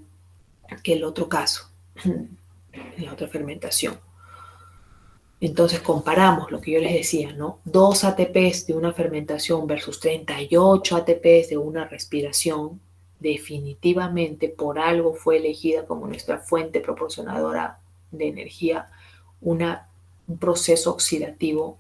Speaker 1: que el otro caso, en la otra fermentación. Entonces comparamos lo que yo les decía, ¿no? 2 ATPs de una fermentación versus 38 ATPs de una respiración. Definitivamente por algo fue elegida como nuestra fuente proporcionadora de energía un proceso oxidativo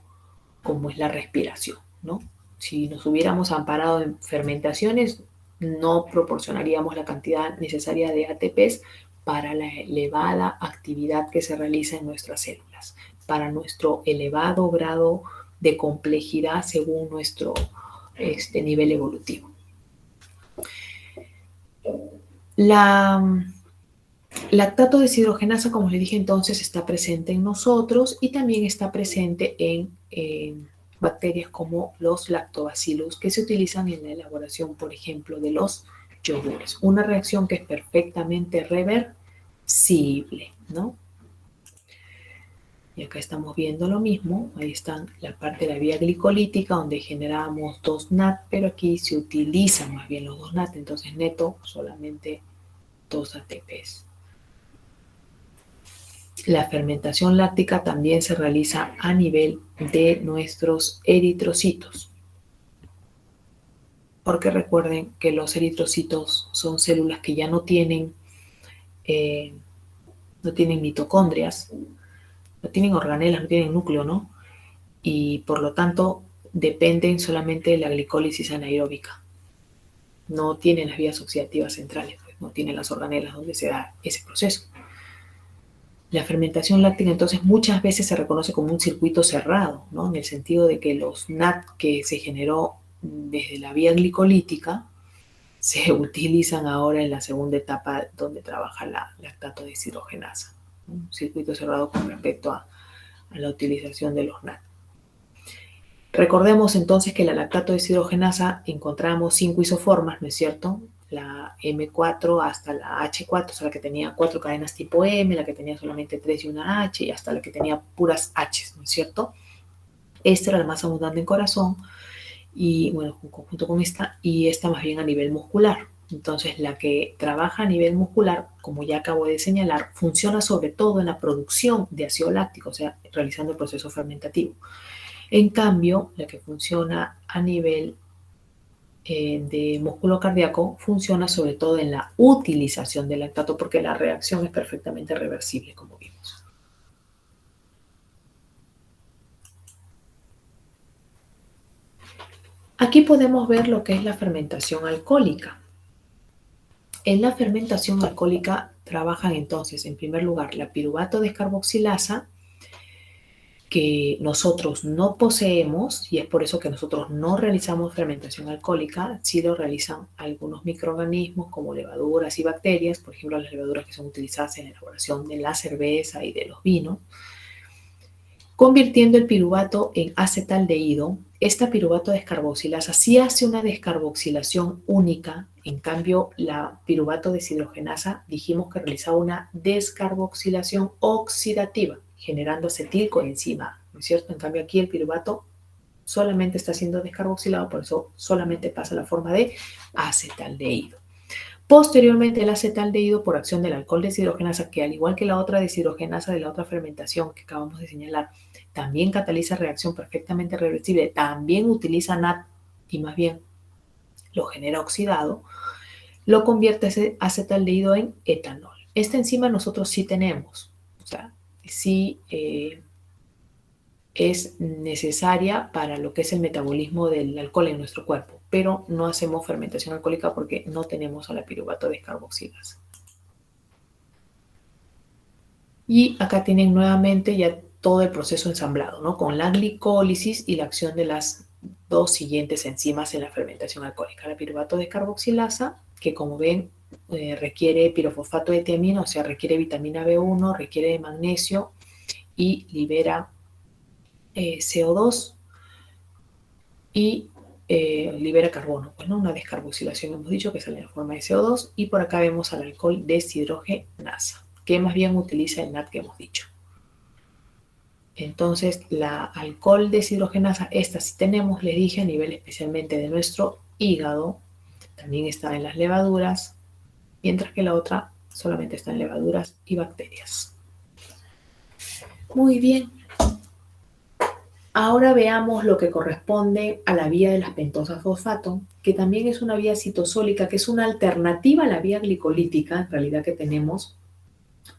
Speaker 1: como es la respiración, ¿no? Si nos hubiéramos amparado en fermentaciones, no proporcionaríamos la cantidad necesaria de ATPs para la elevada actividad que se realiza en nuestras células, para nuestro elevado grado de complejidad según nuestro nivel evolutivo. La lactato deshidrogenasa, como les dije entonces, está presente en nosotros y también está presente en bacterias como los lactobacillus que se utilizan en la elaboración, por ejemplo, de los yogures. Una reacción que es perfectamente reversible, ¿no? Y acá estamos viendo lo mismo, ahí están la parte de la vía glicolítica donde generamos 2 NAT, pero aquí se utilizan más bien los 2 NAT, entonces neto solamente 2 ATPs. La fermentación láctica también se realiza a nivel de nuestros eritrocitos, porque recuerden que los eritrocitos son células que ya no tienen mitocondrias, no tienen organelas, no tienen núcleo, ¿no? Y por lo tanto dependen solamente de la glicólisis anaeróbica. No tienen las vías oxidativas centrales, no tienen las organelas donde se da ese proceso. La fermentación láctica entonces muchas veces se reconoce como un circuito cerrado, ¿no? En el sentido de que los NAT que se generó desde la vía glicolítica se utilizan ahora en la segunda etapa donde trabaja la lactato deshidrogenasa. Un circuito cerrado con respecto a la utilización de los NAT. Recordemos entonces que la lactato deshidrogenasa encontramos 5 isoformas, ¿no es cierto? La M4 hasta la H4, o sea, la que tenía 4 cadenas tipo M, la que tenía solamente 3 y una H, y hasta la que tenía puras H, ¿no es cierto? Esta era la más abundante en corazón, y bueno, en conjunto con esta, y esta más bien a nivel muscular. Entonces, la que trabaja a nivel muscular, como ya acabo de señalar, funciona sobre todo en la producción de ácido láctico, o sea, realizando el proceso fermentativo. En cambio, la que funciona a nivel de músculo cardíaco funciona sobre todo en la utilización del lactato, porque la reacción es perfectamente reversible, como vimos. Aquí podemos ver lo que es la fermentación alcohólica. En la fermentación alcohólica trabajan entonces, en primer lugar, la piruvato descarboxilasa, que nosotros no poseemos, y es por eso que nosotros no realizamos fermentación alcohólica. Sí lo realizan algunos microorganismos como levaduras y bacterias, por ejemplo las levaduras que son utilizadas en la elaboración de la cerveza y de los vinos, convirtiendo el piruvato en acetaldehído. Esta piruvato descarboxilasa sí hace una descarboxilación única. En cambio, la piruvato deshidrogenasa dijimos que realizaba una descarboxilación oxidativa, generando acetilcoenzima, ¿no es cierto? En cambio, aquí el piruvato solamente está siendo descarboxilado, por eso solamente pasa a la forma de acetaldehído. Posteriormente, el acetaldehído, por acción del alcohol deshidrogenasa, que al igual que la otra deshidrogenasa de la otra fermentación que acabamos de señalar, también cataliza reacción perfectamente reversible, también utiliza NAT y más bien lo genera oxidado, lo convierte ese acetaldehído en etanol. Esta enzima nosotros sí tenemos, o sea, sí es necesaria para lo que es el metabolismo del alcohol en nuestro cuerpo, pero no hacemos fermentación alcohólica porque no tenemos a la piruvato descarboxilasa. Y acá tienen nuevamente ya todo el proceso ensamblado, ¿no? Con la glicólisis y la acción de las dos siguientes enzimas en la fermentación alcohólica. La piruvato descarboxilasa, que como ven requiere pirofosfato de tiamina, o sea, requiere vitamina B1, requiere de magnesio y libera CO2 y libera carbono. Pues, ¿no? Una descarboxilación hemos dicho que sale en forma de CO2, y por acá vemos al alcohol deshidrogenasa, que más bien utiliza el NAT que hemos dicho. Entonces, la alcohol deshidrogenasa, esta sí tenemos, les dije, a nivel especialmente de nuestro hígado, también está en las levaduras, mientras que la otra solamente está en levaduras y bacterias. Muy bien. Ahora veamos lo que corresponde a la vía de las pentosas fosfato, que también es una vía citosólica, que es una alternativa a la vía glicolítica, en realidad, que tenemos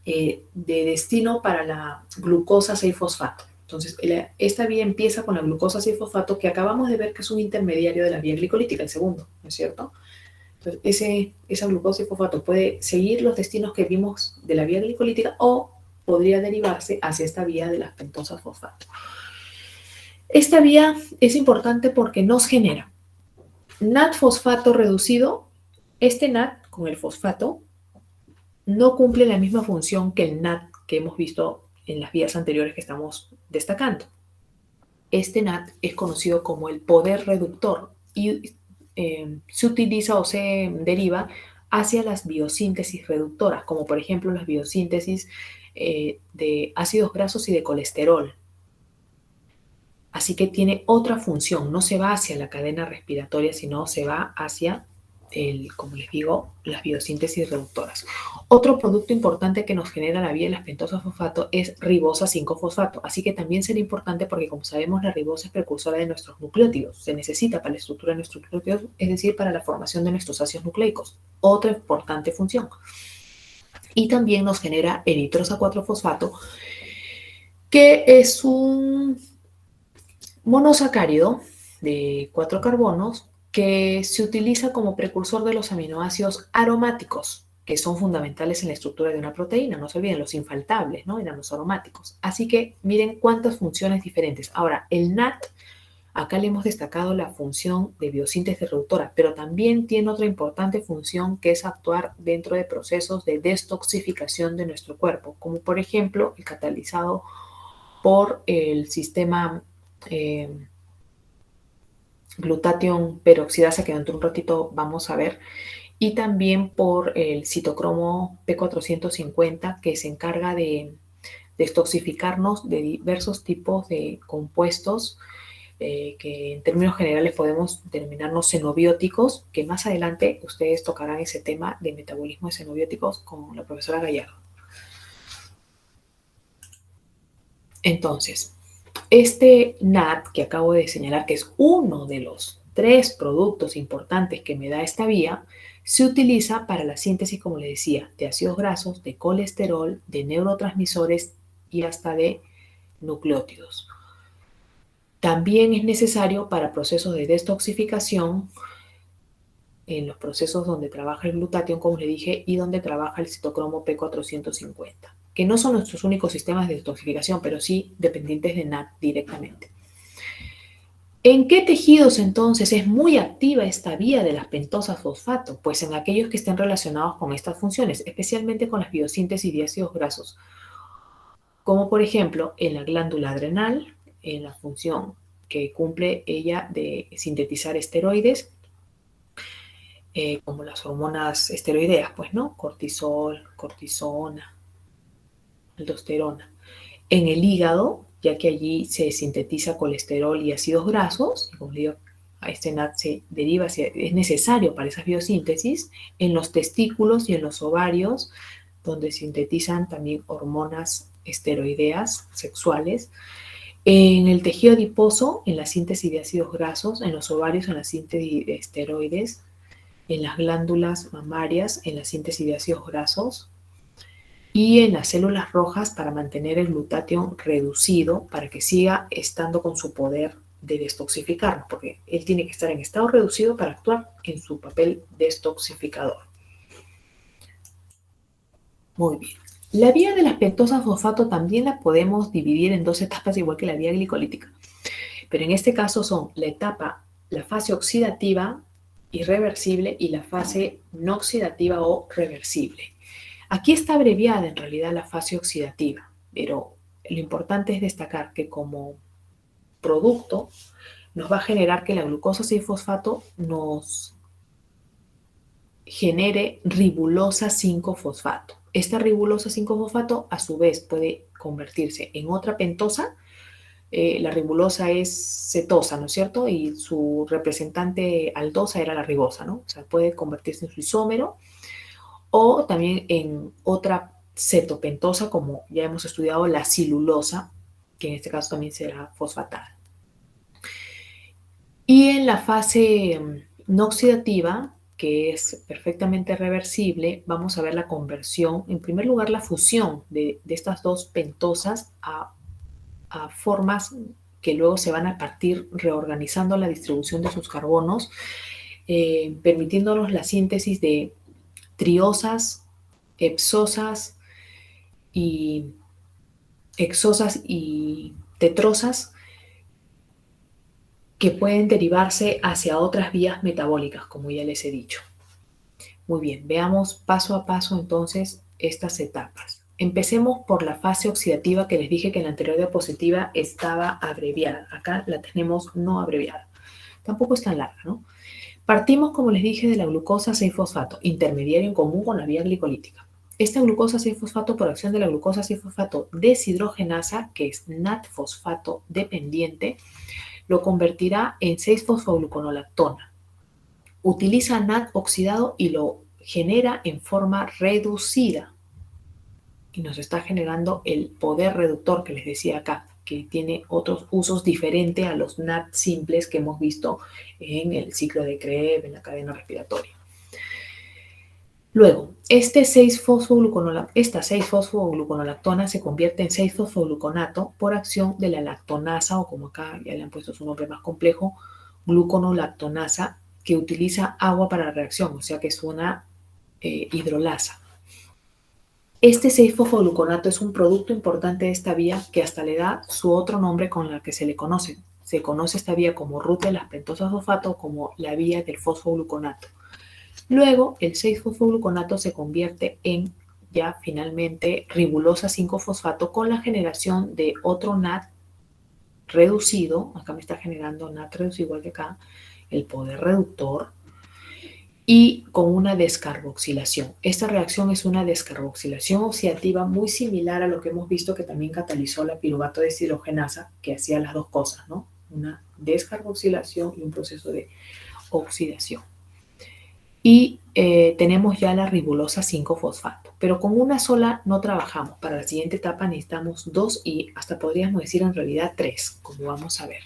Speaker 1: de destino para la glucosa 6-fosfato. Entonces, esta vía empieza con la glucosa 6-fosfato, que acabamos de ver que es un intermediario de la vía glicolítica, el segundo, ¿no es cierto? Entonces, esa glucosa 6-fosfato puede seguir los destinos que vimos de la vía glicolítica o podría derivarse hacia esta vía de las pentosas fosfato. Esta vía es importante porque nos genera NAT fosfato reducido. Este NAT con el fosfato no cumple la misma función que el NAT que hemos visto en las vías anteriores que estamos destacando. Este NAT es conocido como el poder reductor y se utiliza o se deriva hacia las biosíntesis reductoras, como por ejemplo las biosíntesis de ácidos grasos y de colesterol. Así que tiene otra función, no se va hacia la cadena respiratoria, sino se va hacia, como les digo, las biosíntesis reductoras. Otro producto importante que nos genera la vía de las pentosas fosfato es ribosa 5-fosfato, así que también será importante porque, como sabemos, la ribosa es precursora de nuestros nucleótidos, se necesita para la estructura de nuestros nucleótidos, es decir, para la formación de nuestros ácidos nucleicos. Otra importante función. Y también nos genera eritrosa 4-fosfato, que es un monosacárido de 4 carbonos que se utiliza como precursor de los aminoácidos aromáticos, que son fundamentales en la estructura de una proteína. No se olviden, los infaltables, ¿no? Eran los aromáticos. Así que miren cuántas funciones diferentes. Ahora, el NAT, acá le hemos destacado la función de biosíntesis reductora, pero también tiene otra importante función, que es actuar dentro de procesos de detoxificación de nuestro cuerpo, como por ejemplo el catalizado por el sistema glutatión peroxidasa, que dentro de un ratito vamos a ver, y también por el citocromo P450, que se encarga de detoxificarnos de diversos tipos de compuestos que en términos generales podemos denominarnos xenobióticos, que más adelante ustedes tocarán ese tema de metabolismo de xenobióticos con la profesora Gallardo. Entonces, este NAT que acabo de señalar, que es uno de los 3 productos importantes que me da esta vía, se utiliza para la síntesis, como les decía, de ácidos grasos, de colesterol, de neurotransmisores y hasta de nucleótidos. También es necesario para procesos de detoxificación, en los procesos donde trabaja el glutatión, como les dije, y donde trabaja el citocromo P450, que no son nuestros únicos sistemas de detoxificación, pero sí dependientes de NAT directamente. ¿En qué tejidos entonces es muy activa esta vía de las pentosas fosfato? Pues en aquellos que estén relacionados con estas funciones, especialmente con las biosíntesis de ácidos grasos, como por ejemplo en la glándula adrenal, en la función que cumple ella de sintetizar esteroides, como las hormonas esteroideas, pues, ¿no? Cortisol, cortisona, aldosterona. En el hígado, ya que allí se sintetiza colesterol y ácidos grasos, y como digo, a este NAT se deriva, es necesario para esas biosíntesis. En los testículos y en los ovarios, donde sintetizan también hormonas esteroideas sexuales. En el tejido adiposo, en la síntesis de ácidos grasos. En los ovarios, en la síntesis de esteroides. En las glándulas mamarias, en la síntesis de ácidos grasos. Y en las células rojas para mantener el glutatión reducido para que siga estando con su poder de detoxificarnos, porque él tiene que estar en estado reducido para actuar en su papel detoxificador. Muy bien. La vía de las pentosas fosfato también la podemos dividir en 2 etapas, igual que la vía glicolítica. Pero en este caso son la fase oxidativa irreversible y la fase no oxidativa o reversible. Aquí está abreviada en realidad la fase oxidativa, pero lo importante es destacar que como producto nos va a generar que la glucosa 6-fosfato nos genere ribulosa 5-fosfato. Esta ribulosa 5-fosfato a su vez puede convertirse en otra pentosa. La ribulosa es cetosa, ¿no es cierto? Y su representante aldosa era la ribosa, ¿no? O sea, puede convertirse en su isómero o también en otra cetopentosa, como ya hemos estudiado, la silulosa, que en este caso también será fosfatada. Y en la fase no oxidativa, que es perfectamente reversible, vamos a ver la conversión, en primer lugar la fusión de estas 2 pentosas a formas que luego se van a partir reorganizando la distribución de sus carbonos, permitiéndonos la síntesis de triosas, hexosas y tetrosas que pueden derivarse hacia otras vías metabólicas, como ya les he dicho. Muy bien, veamos paso a paso entonces estas etapas. Empecemos por la fase oxidativa, que les dije que en la anterior diapositiva estaba abreviada. Acá la tenemos no abreviada. Tampoco es tan larga, ¿no? Partimos, como les dije, de la glucosa 6-fosfato, intermediario en común con la vía glicolítica. Esta glucosa 6-fosfato, por acción de la glucosa 6-fosfato deshidrogenasa, que es NAT-fosfato dependiente, lo convertirá en 6-fosfogluconolactona. Utiliza NAT oxidado y lo genera en forma reducida. Y nos está generando el poder reductor que les decía acá, que tiene otros usos diferentes a los NAT simples que hemos visto en el ciclo de Krebs, en la cadena respiratoria. Luego, esta 6-fosfogluconolactona se convierte en 6-fosfogluconato por acción de la lactonasa, o como acá ya le han puesto su nombre más complejo, gluconolactonasa, que utiliza agua para la reacción, o sea que es una hidrolasa. Este 6-fosfogluconato es un producto importante de esta vía que hasta le da su otro nombre con la que se le conoce. Se conoce esta vía como ruta de las pentosas fosfato, como la vía del fosfogluconato. Luego, el 6-fosfogluconato se convierte en ya finalmente ribulosa 5-fosfato con la generación de otro NAT reducido. Acá me está generando NAT reducido igual que acá, el poder reductor, y con una descarboxilación. Esta reacción es una descarboxilación oxidativa muy similar a lo que hemos visto que también catalizó la piruvato deshidrogenasa, que hacía las 2 cosas, ¿no? Una descarboxilación y un proceso de oxidación. Y tenemos ya la ribosa 5-fosfato, pero con una sola no trabajamos. Para la siguiente etapa necesitamos 2 y hasta podríamos decir en realidad 3, como vamos a ver.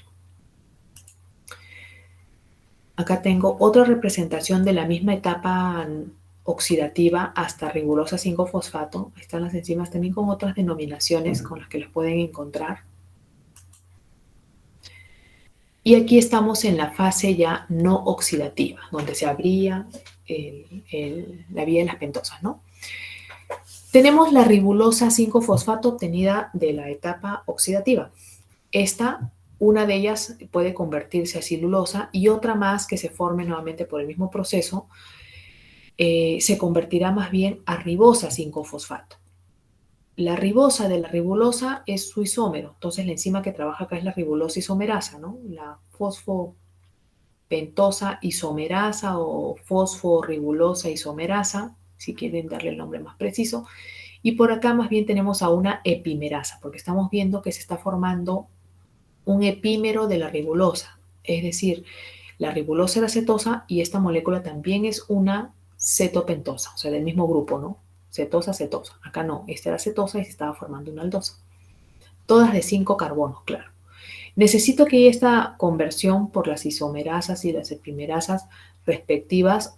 Speaker 1: Acá tengo otra representación de la misma etapa oxidativa hasta ribosa 5-fosfato. Están las enzimas también con otras denominaciones con las que las pueden encontrar. Y aquí estamos en la fase ya no oxidativa, donde se abría la vía de las pentosas, ¿no? Tenemos la ribosa 5-fosfato obtenida de la etapa oxidativa. Una de ellas puede convertirse a celulosa y otra más que se forme nuevamente por el mismo proceso se convertirá más bien a ribosa 5-fosfato. La ribosa de la ribulosa es su isómero, entonces la enzima que trabaja acá es la ribulosa isomerasa, ¿no? La fosfopentosa isomerasa o fosforibulosa isomerasa, si quieren darle el nombre más preciso. Y por acá más bien tenemos a una epimerasa, porque estamos viendo que se está formando un epímero de la ribulosa, es decir, la ribulosa era cetosa y esta molécula también es una cetopentosa, o sea, del mismo grupo, ¿no? Cetosa, cetosa. Acá no, esta era cetosa y se estaba formando una aldosa. Todas de 5 carbonos, claro. Necesito que esta conversión por las isomerasas y las epimerasas respectivas,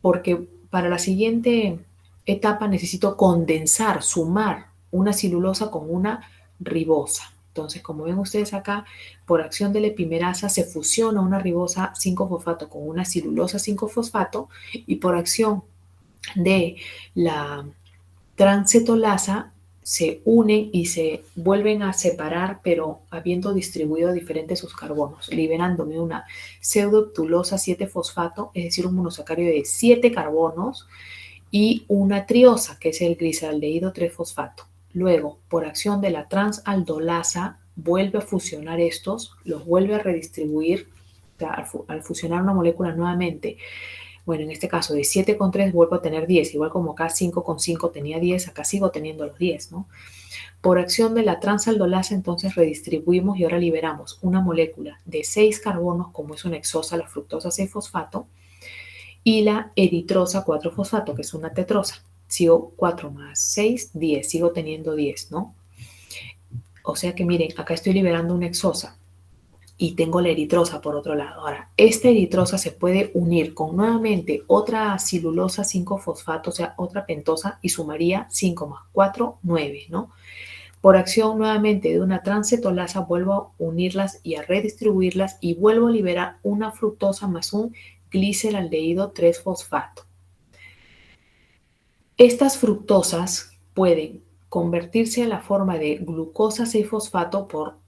Speaker 1: porque para la siguiente etapa necesito condensar, sumar una celulosa con una ribosa. Entonces, como ven ustedes acá, por acción de la epimerasa se fusiona una ribosa 5-fosfato con una celulosa 5-fosfato y por acción de la transcetolasa se unen y se vuelven a separar, pero habiendo distribuido diferentes sus carbonos, liberándome una pseudoptulosa 7-fosfato, es decir, un monosacárido de 7 carbonos, y una triosa, que es el glisaldehído 3-fosfato. Luego, por acción de la transaldolasa, vuelve a fusionar estos, los vuelve a redistribuir, o sea, al fusionar una molécula nuevamente. Bueno, en este caso de 7 con 3 vuelvo a tener 10, igual como acá 5 con 5 tenía 10, acá sigo teniendo los 10, ¿no? Por acción de la transaldolasa entonces redistribuimos y ahora liberamos una molécula de 6 carbonos, como es una hexosa, la fructosa 6-fosfato, y la eritrosa 4-fosfato, que es una tetrosa. Sigo 4 más 6, 10, sigo teniendo 10, ¿no? O sea que miren, acá estoy liberando una hexosa y tengo la eritrosa por otro lado. Ahora, esta eritrosa se puede unir con nuevamente otra celulosa 5-fosfato, o sea, otra pentosa, y sumaría 5 más 4, 9, ¿no? Por acción nuevamente de una transcetolasa vuelvo a unirlas y a redistribuirlas y vuelvo a liberar una fructosa más un gliceraldehído 3-fosfato. Estas fructosas pueden convertirse a la forma de glucosa 6-fosfato por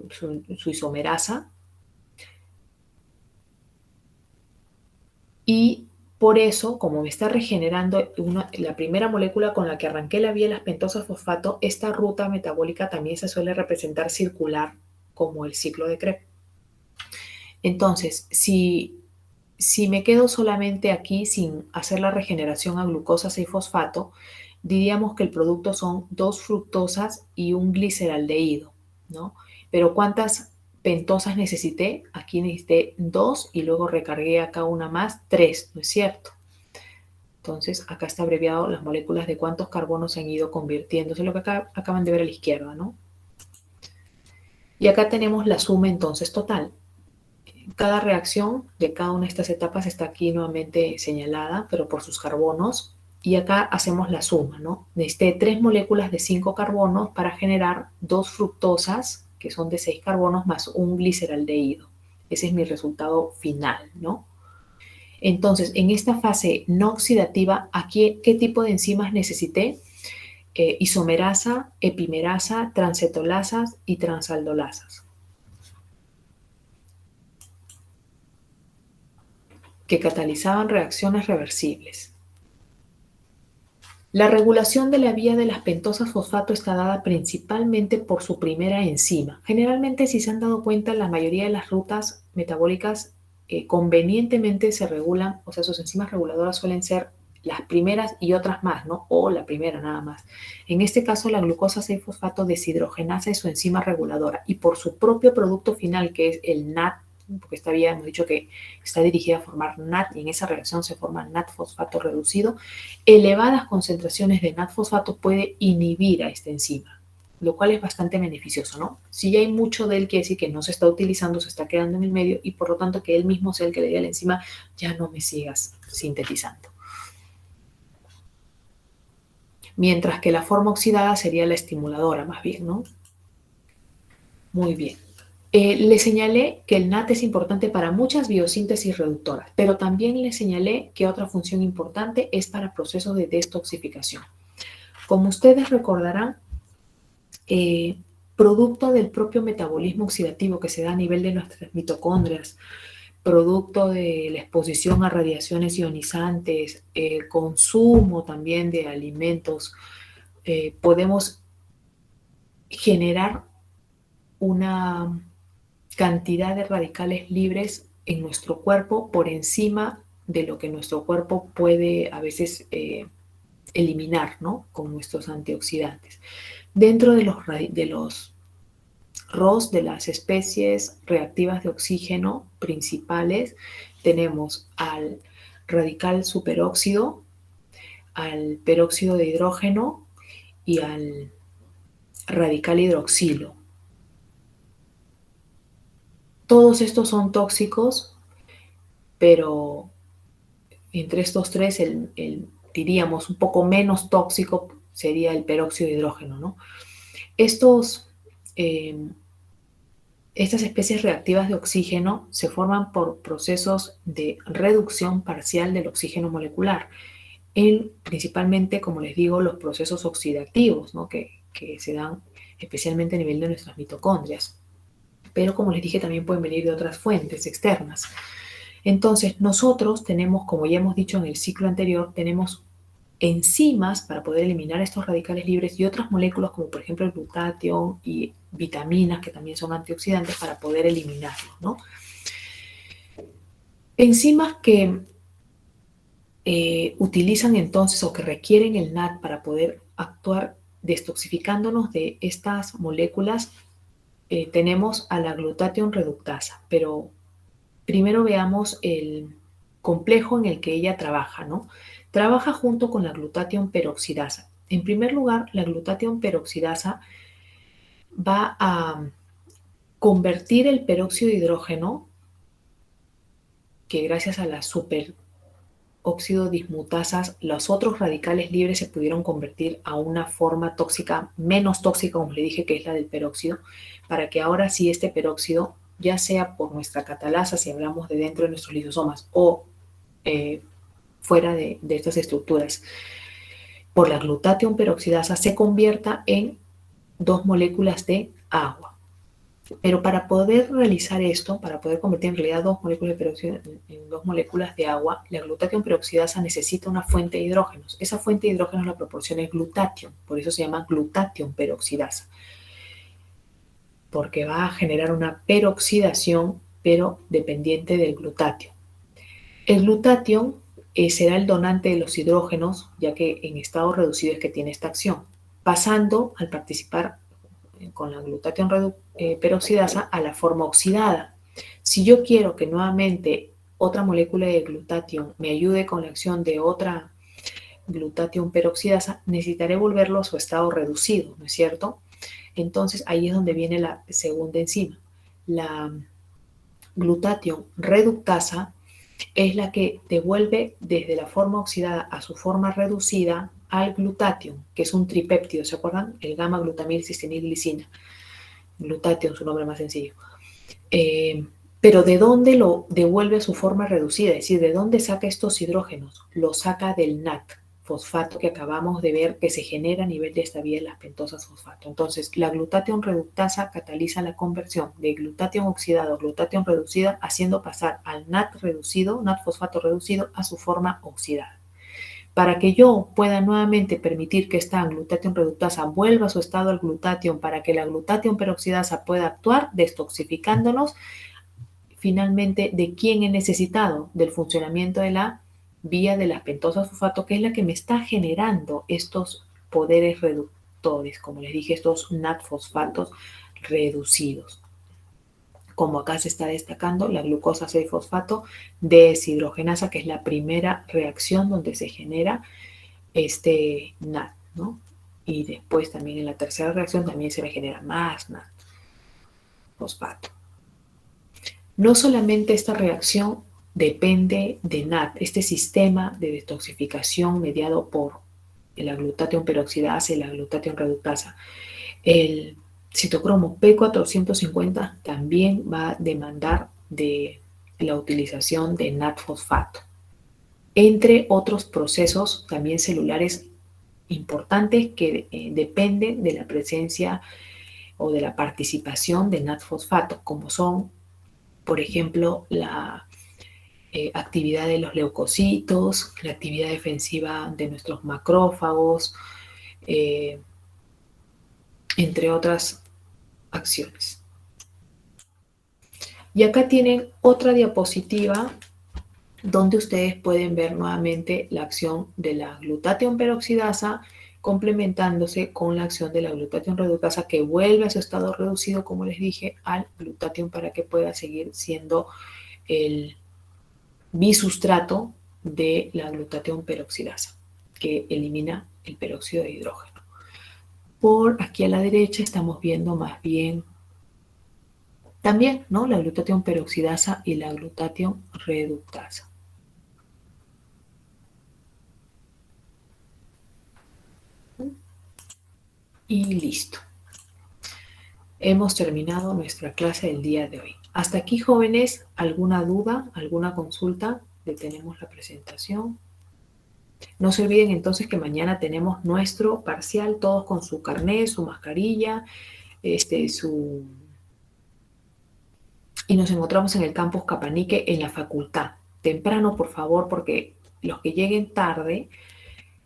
Speaker 1: su isomerasa, y por eso, como me está regenerando la primera molécula con la que arranqué la vía de las pentosas fosfato, esta ruta metabólica también se suele representar circular como el ciclo de Krebs. Entonces, si me quedo solamente aquí sin hacer la regeneración a glucosa 6-fosfato, diríamos que el producto son 2 fructosas y un gliceraldehído, ¿no? Pero ¿cuántas pentosas necesité? Aquí necesité 2 y luego recargué acá una más, 3, ¿no es cierto? Entonces, acá está abreviado las moléculas de cuántos carbonos se han ido convirtiendo. Eso es lo que acá acaban de ver a la izquierda, ¿no? Y acá tenemos la suma entonces total. Cada reacción de cada una de estas etapas está aquí nuevamente señalada, pero por sus carbonos. Y acá hacemos la suma, ¿no? Necesité 3 moléculas de 5 carbonos para generar 2 fructosas, que son de 6 carbonos, más un gliceraldehído. Ese es mi resultado final, ¿no? Entonces, en esta fase no oxidativa, aquí, ¿qué tipo de enzimas necesité? Isomerasa, epimerasa, transcetolasas y transaldolasas, que catalizaban reacciones reversibles. La regulación de la vía de las pentosas fosfato está dada principalmente por su primera enzima. Generalmente, si se han dado cuenta, la mayoría de las rutas metabólicas convenientemente se regulan, o sea, sus enzimas reguladoras suelen ser las primeras y otras más, ¿no? O la primera nada más. En este caso, la glucosa 6-fosfato deshidrogenasa es su enzima reguladora y por su propio producto final, que es el NAT, porque hemos dicho que está dirigida a formar NAT y en esa reacción se forma NAT-fosfato reducido, elevadas concentraciones de NAT-fosfato puede inhibir a esta enzima, lo cual es bastante beneficioso, ¿no? Si ya hay mucho de él, quiere decir que no se está utilizando, se está quedando en el medio y por lo tanto que él mismo sea el que le diga a la enzima, ya no me sigas sintetizando. Mientras que la forma oxidada sería la estimuladora más bien, ¿no? Muy bien. Le señalé que el NAT es importante para muchas biosíntesis reductoras, pero también le señalé que otra función importante es para procesos de detoxificación. Como ustedes recordarán, producto del propio metabolismo oxidativo que se da a nivel de nuestras mitocondrias, producto de la exposición a radiaciones ionizantes, el consumo también de alimentos, podemos generar una cantidad de radicales libres en nuestro cuerpo por encima de lo que nuestro cuerpo puede a veces eliminar, ¿no? Con nuestros antioxidantes. Dentro de los ROS, de las especies reactivas de oxígeno principales, tenemos al radical superóxido, al peróxido de hidrógeno y al radical hidroxilo. Todos estos son tóxicos, pero entre estos tres, diríamos, un poco menos tóxico sería el peróxido de hidrógeno, ¿no? Estas especies reactivas de oxígeno se forman por procesos de reducción parcial del oxígeno molecular, principalmente, como les digo, los procesos oxidativos, ¿no? que se dan especialmente a nivel de nuestras mitocondrias. Pero como les dije, también pueden venir de otras fuentes externas. Entonces, nosotros tenemos, como ya hemos dicho en el ciclo anterior, tenemos enzimas para poder eliminar estos radicales libres y otras moléculas como por ejemplo el glutatión y vitaminas que también son antioxidantes para poder eliminarlos, ¿no? Enzimas que utilizan entonces o que requieren el NAT para poder actuar detoxificándonos de estas moléculas, tenemos a la glutatión reductasa, pero primero veamos el complejo en el que ella trabaja, ¿no? Trabaja junto con la glutatión peroxidasa. En primer lugar, la glutatión peroxidasa va a convertir el peróxido de hidrógeno, que gracias a las superóxido dismutasas, los otros radicales libres se pudieron convertir a una forma tóxica, menos tóxica, como le dije, que es la del peróxido, para que ahora sí este peróxido, ya sea por nuestra catalasa, si hablamos de dentro de nuestros lisosomas, o fuera de estas estructuras, por la glutatión peroxidasa, se convierta en dos moléculas de agua. Pero para poder realizar esto, para poder convertir en realidad dos moléculas de peróxido en dos moléculas de agua, la glutatión peroxidasa necesita una fuente de hidrógenos. Esa fuente de hidrógenos la proporciona el glutatión, por eso se llama glutatión peroxidasa, porque va a generar una peroxidación, pero dependiente del glutatión. El glutatión será el donante de los hidrógenos, ya que en estado reducido es que tiene esta acción, pasando al participar con la glutatión peroxidasa a la forma oxidada. Si yo quiero que nuevamente otra molécula de glutatión me ayude con la acción de otra glutatión peroxidasa, necesitaré volverlo a su estado reducido, ¿no es cierto? Entonces ahí es donde viene la segunda enzima. La glutatión reductasa es la que devuelve desde la forma oxidada a su forma reducida al glutatión, que es un tripéptido, ¿se acuerdan? El gamma-glutamil cistenilglicina. Glutatión, su nombre más sencillo. Pero ¿de dónde lo devuelve a su forma reducida? Es decir, ¿de dónde saca estos hidrógenos? Lo saca del NAT, fosfato que acabamos de ver que se genera a nivel de esta vía de las pentosas fosfato. Entonces, la glutatión reductasa cataliza la conversión de glutatión oxidado a glutatión reducida, haciendo pasar al NAT reducido, NAT fosfato reducido, a su forma oxidada. Para que yo pueda nuevamente permitir que esta glutatión reductasa vuelva a su estado al glutatión, para que la glutatión peroxidasa pueda actuar detoxificándonos, finalmente, ¿de quién he necesitado? Del funcionamiento de la vía de las pentosas fosfato, que es la que me está generando estos poderes reductores, como les dije, estos NAT-fosfatos reducidos. Como acá se está destacando, la glucosa 6-fosfato deshidrogenasa, que es la primera reacción donde se genera este NAT, ¿no? Y después también en la tercera reacción también se me genera más NAT-fosfato. No solamente esta reacción depende de NAT, este sistema de detoxificación mediado por la glutatión peroxidasa y la glutatión reductasa. El citocromo P450 también va a demandar de la utilización de NAT-fosfato, entre otros procesos también celulares importantes que dependen de la presencia o de la participación de NAT-fosfato, como son, por ejemplo, la actividad de los leucocitos, la actividad defensiva de nuestros macrófagos, entre otras acciones. Y acá tienen otra diapositiva donde ustedes pueden ver nuevamente la acción de la glutatión peroxidasa complementándose con la acción de la glutatión reductasa, que vuelve a su estado reducido, como les dije, al glutatión para que pueda seguir siendo el bisustrato de la glutatión peroxidasa, que elimina el peróxido de hidrógeno. Por aquí a la derecha estamos viendo más bien también, ¿no?, la glutatión peroxidasa y la glutatión reductasa. Y listo. Hemos terminado nuestra clase del día de hoy. Hasta aquí, jóvenes, ¿alguna duda, alguna consulta? Detenemos la presentación. No se olviden entonces que mañana tenemos nuestro parcial, todos con su carnet, su mascarilla, y nos encontramos en el campus Capanique en la facultad. Temprano, por favor, porque los que lleguen tarde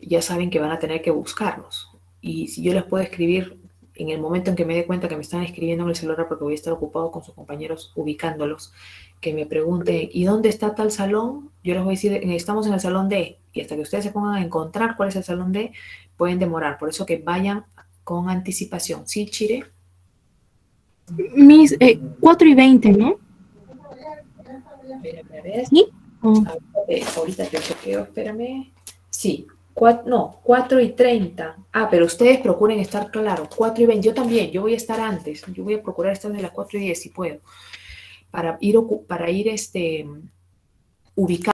Speaker 1: ya saben que van a tener que buscarnos. Y si yo les puedo escribir en el momento en que me dé cuenta que me están escribiendo en el celular, porque voy a estar ocupado con sus compañeros ubicándolos, que me pregunten, ¿y dónde está tal salón? Yo les voy a decir, estamos en el salón D, y hasta que ustedes se pongan a encontrar cuál es el salón D, pueden demorar. Por eso que vayan con anticipación. ¿Sí, Chire?
Speaker 3: Mis 4:20, ¿no?
Speaker 1: A ver.
Speaker 3: ¿Sí?
Speaker 1: Ahorita te chequeo, espérame. Sí, 4:30. Ah, pero ustedes procuren estar claros. 4:20. Yo también, yo voy a estar antes. Yo voy a procurar estar de las 4:10 si puedo. Para ir ubicando.